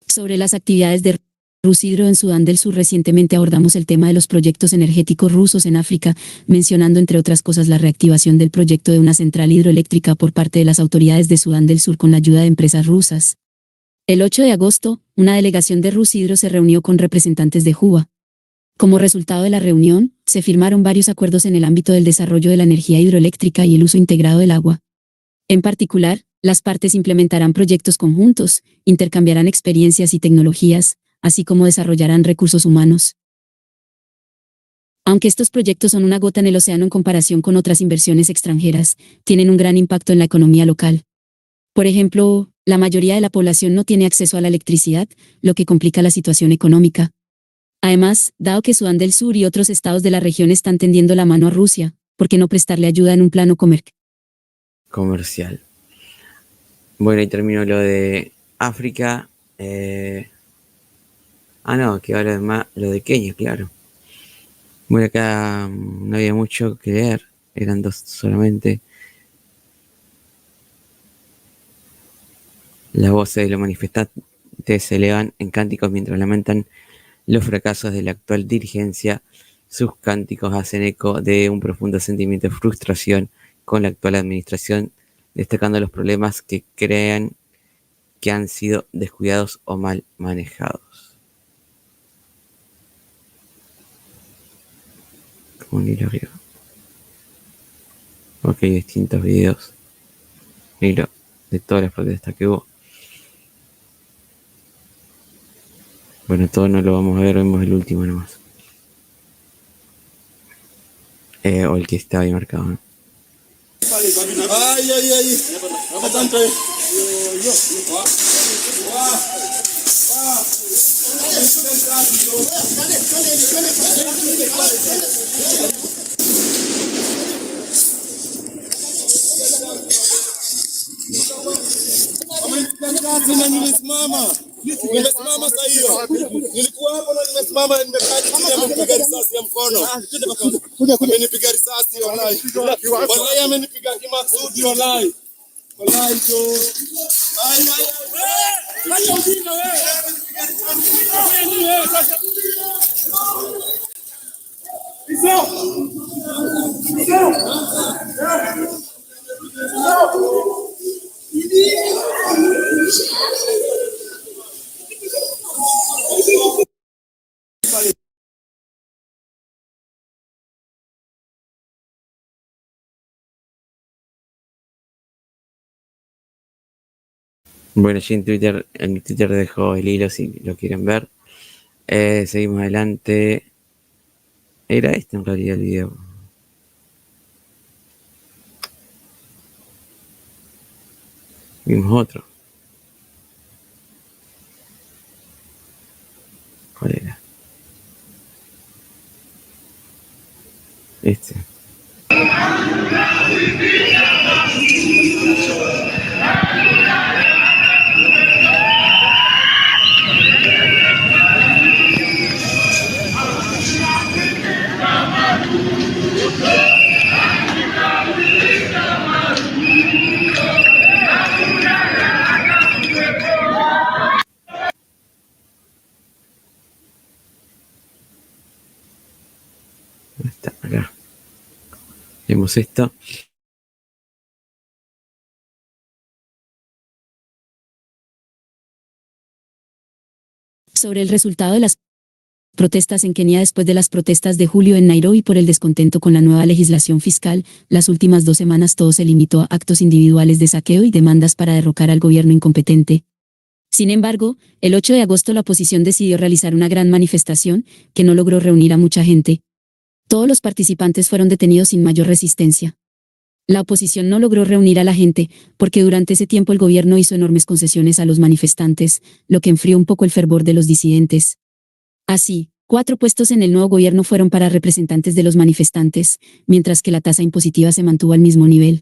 Sobre las actividades de Rushydro en Sudán del Sur, recientemente abordamos el tema de los proyectos energéticos rusos en África, mencionando entre otras cosas la reactivación del proyecto de una central hidroeléctrica por parte de las autoridades de Sudán del Sur con la ayuda de empresas rusas. El 8 de agosto, una delegación de Rushydro se reunió con representantes de Juba. Como resultado de la reunión, se firmaron varios acuerdos en el ámbito del desarrollo de la energía hidroeléctrica y el uso integrado del agua. En particular, las partes implementarán proyectos conjuntos, intercambiarán experiencias y tecnologías, así como desarrollarán recursos humanos. Aunque estos proyectos son una gota en el océano en comparación con otras inversiones extranjeras, tienen un gran impacto en la economía local. Por ejemplo, la mayoría de la población no tiene acceso a la electricidad, lo que complica la situación económica. Además, dado que Sudán del Sur y otros estados de la región están tendiendo la mano a Rusia, ¿por qué no prestarle ayuda en un plano comercial? Bueno, y termino lo de África. No, que ahora más lo de Kenia, claro. Bueno, acá no había mucho que leer, eran dos solamente. Las voces de los manifestantes se elevan en cánticos mientras lamentan los fracasos de la actual dirigencia. Sus cánticos hacen eco de un profundo sentimiento de frustración con la actual administración, destacando los problemas que crean que han sido descuidados o mal manejados. Como un hilo arriba. Ok, distintos videos. Hilo de todas las protestas que hubo. Bueno, todo no lo vamos a ver, vemos el último nomás. O el que está ahí marcado, ¿no? Nimesimama saa hiyo, nilikuwa hapo na nimesimama, nimekaa chini, amenipiga risasi ya mkono, amenipiga risasi wallahi, wallahi amenipiga kimaksudi wallahi, wallahi jo, ai acha ujinga wewe, Bueno, allí en Twitter dejo el hilo si lo quieren ver. Seguimos adelante. Era este en realidad el video. Vimos otro. ¿Cuál era? Este. ¿Dónde está? Acá. Vemos esto. Sobre el resultado de las Protestas en Kenia después de las protestas de julio en Nairobi por el descontento con la nueva legislación fiscal. Las últimas 2 semanas todo se limitó a actos individuales de saqueo y demandas para derrocar al gobierno incompetente. Sin embargo, el 8 de agosto la oposición decidió realizar una gran manifestación que no logró reunir a mucha gente. Todos los participantes fueron detenidos sin mayor resistencia. La oposición no logró reunir a la gente porque durante ese tiempo el gobierno hizo enormes concesiones a los manifestantes, lo que enfrió un poco el fervor de los disidentes. Así, 4 puestos en el nuevo gobierno fueron para representantes de los manifestantes, mientras que la tasa impositiva se mantuvo al mismo nivel.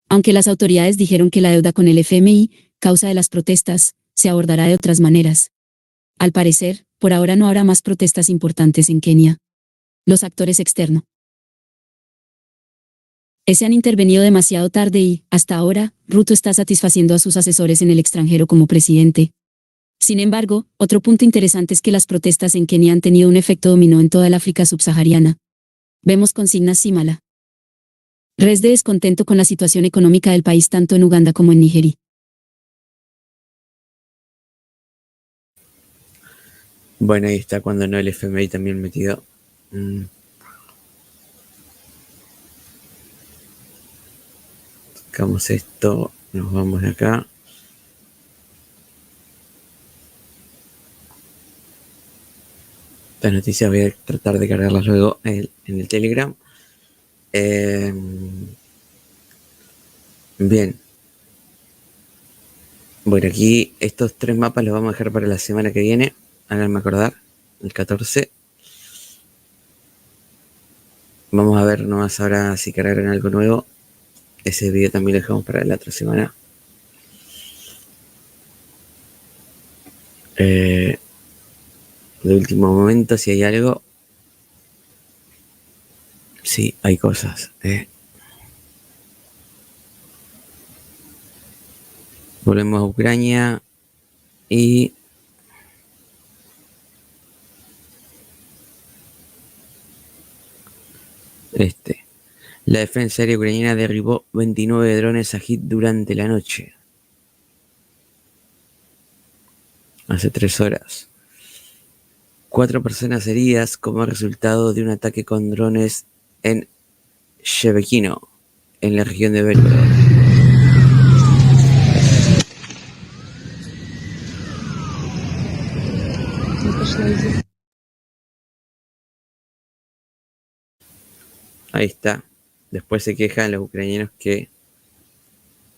Aunque las autoridades dijeron que la deuda con el FMI, causa de las protestas, se abordará de otras maneras. Al parecer, por ahora no habrá más protestas importantes en Kenia. Los actores externos se han intervenido demasiado tarde y, hasta ahora, Ruto está satisfaciendo a sus asesores en el extranjero como presidente. Sin embargo, otro punto interesante es que las protestas en Kenia han tenido un efecto dominó en toda el África subsahariana. Vemos consignas símala. Res de descontento con la situación económica del país tanto en Uganda como en Nigeria. Bueno, ahí está cuando no el FMI también metido. Sacamos esto, nos vamos de acá. Estas noticias voy a tratar de cargarlas luego en el Telegram. Bien. Bueno, aquí estos 3 mapas los vamos a dejar para la semana que viene. Háganme acordar, el 14. Vamos a ver nomás ahora si cargaron algo nuevo. Ese video también lo dejamos para la otra semana. De último momento, si hay algo. Sí, hay cosas. Volvemos a Ucrania y la defensa aérea ucraniana derribó 29 drones Ajit durante la noche. Hace 3 horas. 4 personas heridas como resultado de un ataque con drones en Shebekino, en la región de Belgorod. Ahí está. Después se quejan los ucranianos que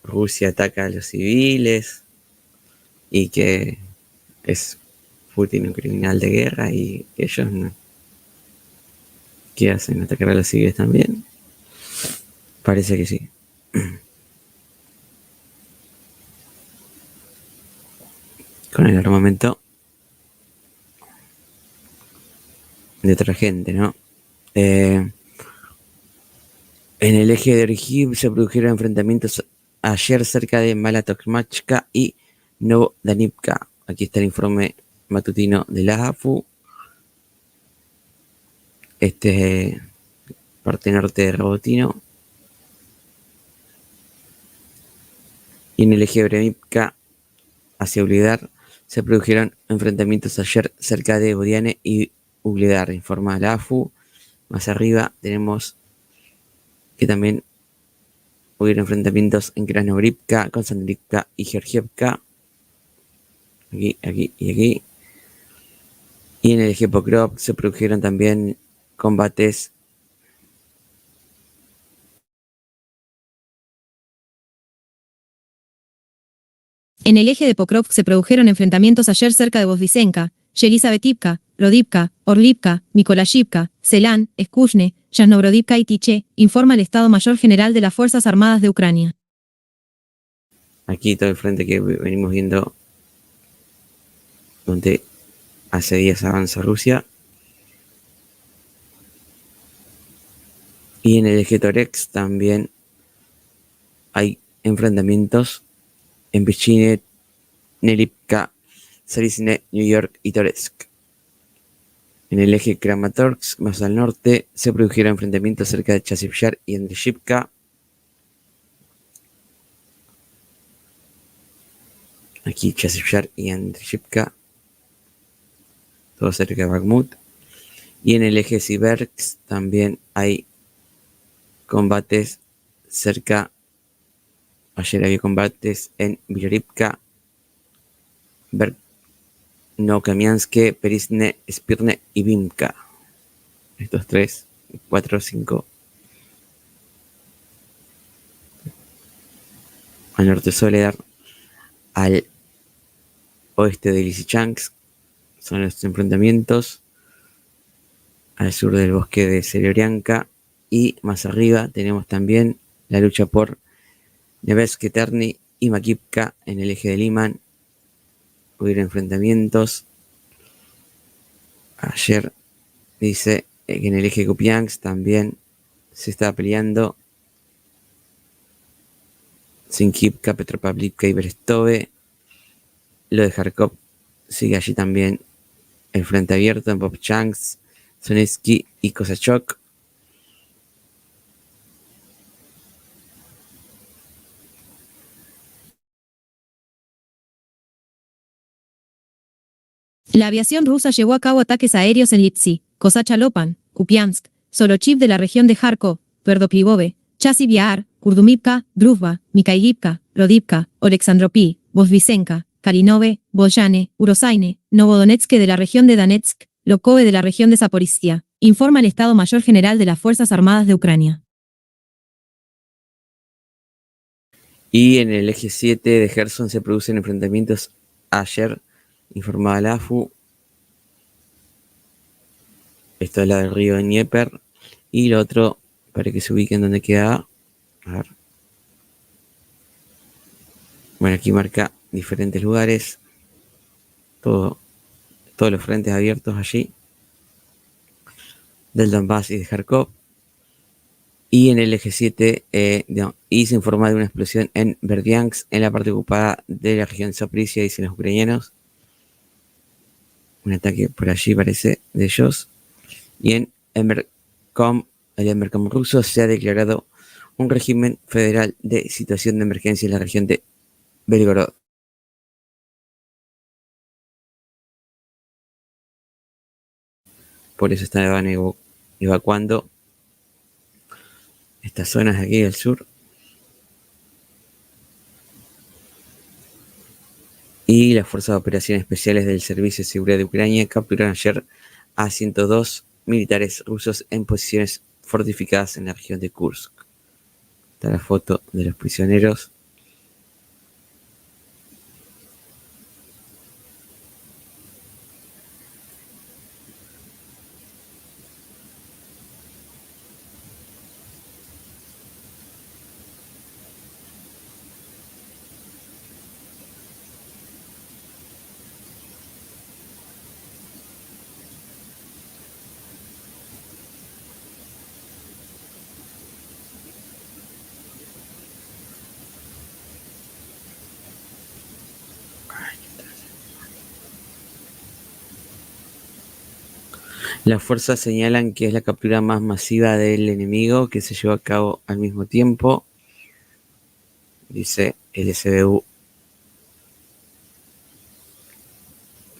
Rusia ataca a los civiles y que es Putin un criminal de guerra y ellos no. ¿Qué hacen? ¿Atacar a los civiles también? Parece que sí. Con el armamento de otra gente, ¿no? En el eje de Orihib se produjeron enfrentamientos ayer cerca de Malatokmachka y Novodanivka. Aquí está el informe matutino de la AFU. Parte norte de Robotino. Y en el eje de Bremivka hacia Ugledar se produjeron enfrentamientos ayer cerca de Bodiane y Ugledar, informa la AFU. Más arriba tenemos que también hubieron enfrentamientos en Krasnobrivka, Konstantinivka y Georgievka. Aquí y aquí. Y en el eje Pokrov se produjeron también combates. En el eje de Pokrovsk se produjeron enfrentamientos ayer cerca de Vozvisenka, Yelisavetivka, Rodivka, Orlivka, Mikolayivka, Selán, Skushne, Yasnoborodivka y Tiché, informa el Estado Mayor General de las Fuerzas Armadas de Ucrania. Aquí todo el frente que venimos viendo donde hace días avanza Rusia. Y en el eje Torex también hay enfrentamientos en Pichine, Nelipka, Zarizhne, New York y Toretsk. En el eje Kramatorsk, más al norte, se produjeron enfrentamientos cerca de Chasiv-Yar y Andreyivka. Aquí Chasiv-Yar y Andreyivka, todo cerca de Bakhmut. Y en el eje Siversk también hay combates cerca. Ayer había combates en Vilorivka, Verkhnokamianske, Perisne, Spirne y Vimka. Estos 3, 4, 5. Al norte de Soledar, al oeste de Lysychansk son los enfrentamientos. Al sur del bosque de Serebrianka y más arriba tenemos también la lucha por Nevesky Terny y Makivka en el eje de Liman. Hubo enfrentamientos. Ayer dice que en el eje de Kupiansk también se estaba peleando. Sinkivka, Petropavlivka y Berestove. Lo de Kharkov sigue allí también el frente abierto en Vovchansk, Sonetsky y Kosachok. La aviación rusa llevó a cabo ataques aéreos en Litsy, Kosacha-Lopan, Kupiansk, Solochiv de la región de Kharkov, Tverdopivove, Chasiv Yar, Kurdumivka, Druzhba, Mikhailivka, Rodivka, Oleksandropil, Vozvisenka, Karinove, Boyane, Urosaine, Novodonetsk de la región de Donetsk, Lokove de la región de Zaporizhia, informa el Estado Mayor General de las Fuerzas Armadas de Ucrania. Y en el eje 7 de Gerson se producen enfrentamientos ayer, informaba la AFU. Esto es la del río Dnieper. Y lo otro, para que se ubiquen donde queda. A ver. Bueno, aquí marca diferentes lugares. Todos los frentes abiertos allí. Del Donbass y de Kharkov. Y en el eje 7 y se informa de una explosión en Berdyansk, en la parte ocupada de la región de Zaporizhia, dicen los ucranianos. Un ataque por allí parece de ellos. Y en Emerkom, el Emerkom ruso, se ha declarado un régimen federal de situación de emergencia en la región de Belgorod. Por eso estaban evacuando estas zonas de aquí del sur. Y las Fuerzas de Operaciones Especiales del Servicio de Seguridad de Ucrania capturaron ayer a 102 militares rusos en posiciones fortificadas en la región de Kursk. Está la foto de los prisioneros. Las fuerzas señalan que es la captura más masiva del enemigo que se llevó a cabo al mismo tiempo, dice el SBU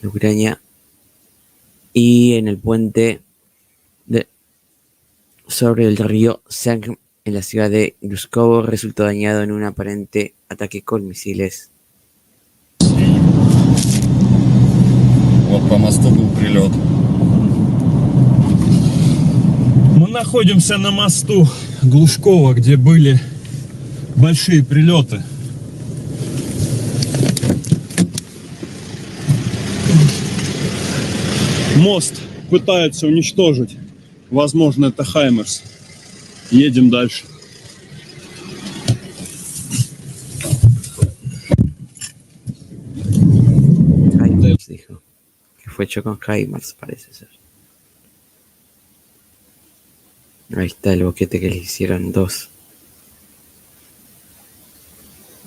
de Ucrania. Y en el puente sobre el río Sangm en la ciudad de Grushkovo resultó dañado en un aparente ataque con misiles. Вот по мосту был прилет. Мы находимся на мосту Глушкова, где были большие прилеты. Мост пытаются уничтожить. Возможно, это Хаймерс. Едем дальше. Himars dijo que fue hecho con Himars, parece ser. Ahí está el boquete que le hicieron 2.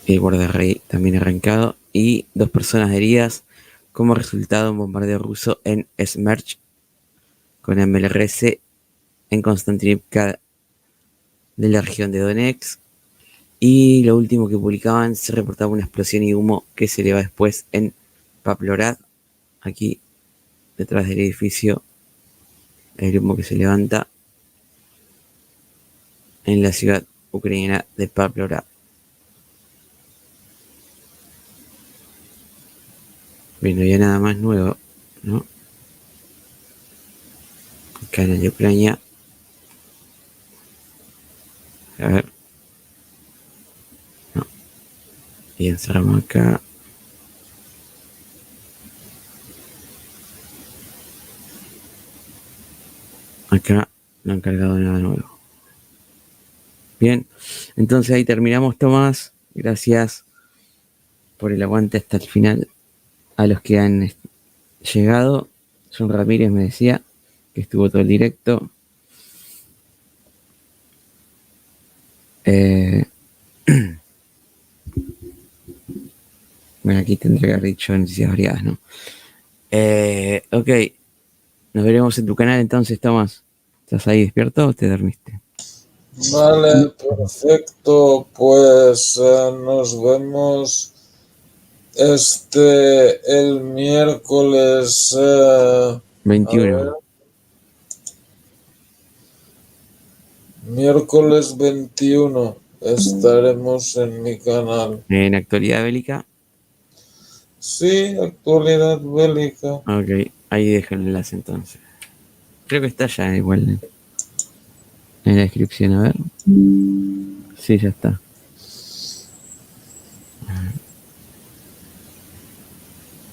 El guardarrey también arrancado y 2 personas heridas como resultado de un bombardeo ruso en Smerch con MLRS en Konstantinivka de la región de Donetsk. Y lo último que publicaban, se reportaba una explosión y humo que se eleva después en Pavlograd, aquí detrás del edificio el grupo que se levanta en la ciudad ucraniana de Pavlograd. Bien, no había nada más nuevo, ¿no? Acá en el de Ucrania. A ver. No. Y encerramos acá. Acá no han cargado nada nuevo. Bien, entonces ahí terminamos, Tomás. Gracias por el aguante hasta el final. A los que han llegado, John Ramírez me decía que estuvo todo el directo. Bueno, aquí tendré que haber dicho noticias variadas, ¿no? Ok, nos veremos en tu canal entonces, Tomás. ¿Estás ahí despierto o te dormiste? Vale, perfecto. Pues nos vemos el miércoles 21. Miércoles 21 estaremos en mi canal. En actualidad bélica. Sí, actualidad bélica. Ok, ahí dejo el enlace entonces. Creo que está ya igual en la descripción, a ver. Sí, ya está.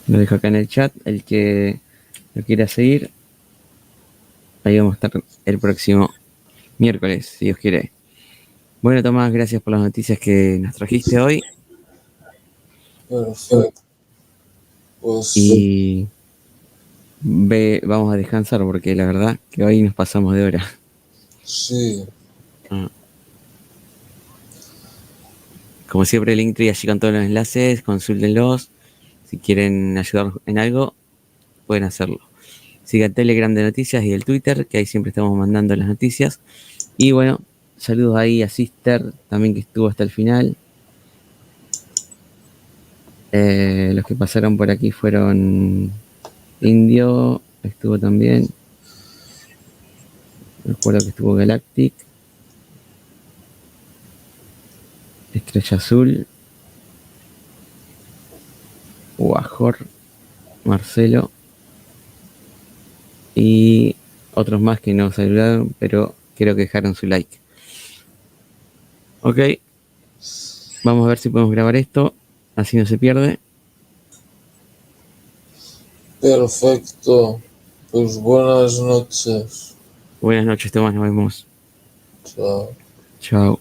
Lo dejo acá en el chat, el que lo quiera seguir. Ahí vamos a estar el próximo miércoles, si Dios quiere. Bueno, Tomás, gracias por las noticias que nos trajiste hoy. Perfecto. Pues Y vamos a descansar porque la verdad que hoy nos pasamos de hora. sí. Como siempre, el Linktree allí con todos los enlaces, consúltenlos. Si quieren ayudarnos en algo, pueden hacerlo. Sigan Telegram de noticias y el Twitter, que ahí siempre estamos mandando las noticias. Y bueno, saludos ahí a Sister, también que estuvo hasta el final. Los que pasaron por aquí fueron Indio, estuvo también. Recuerdo que estuvo Galactic. Estrella Azul. Guajor. Marcelo. Y otros más que no saludaron, pero creo que dejaron su like. Ok. Vamos a ver si podemos grabar esto. Así no se pierde. Perfecto. Pues buenas noches. Buenas noches, Tomás. Nos vemos. Chao. Chao.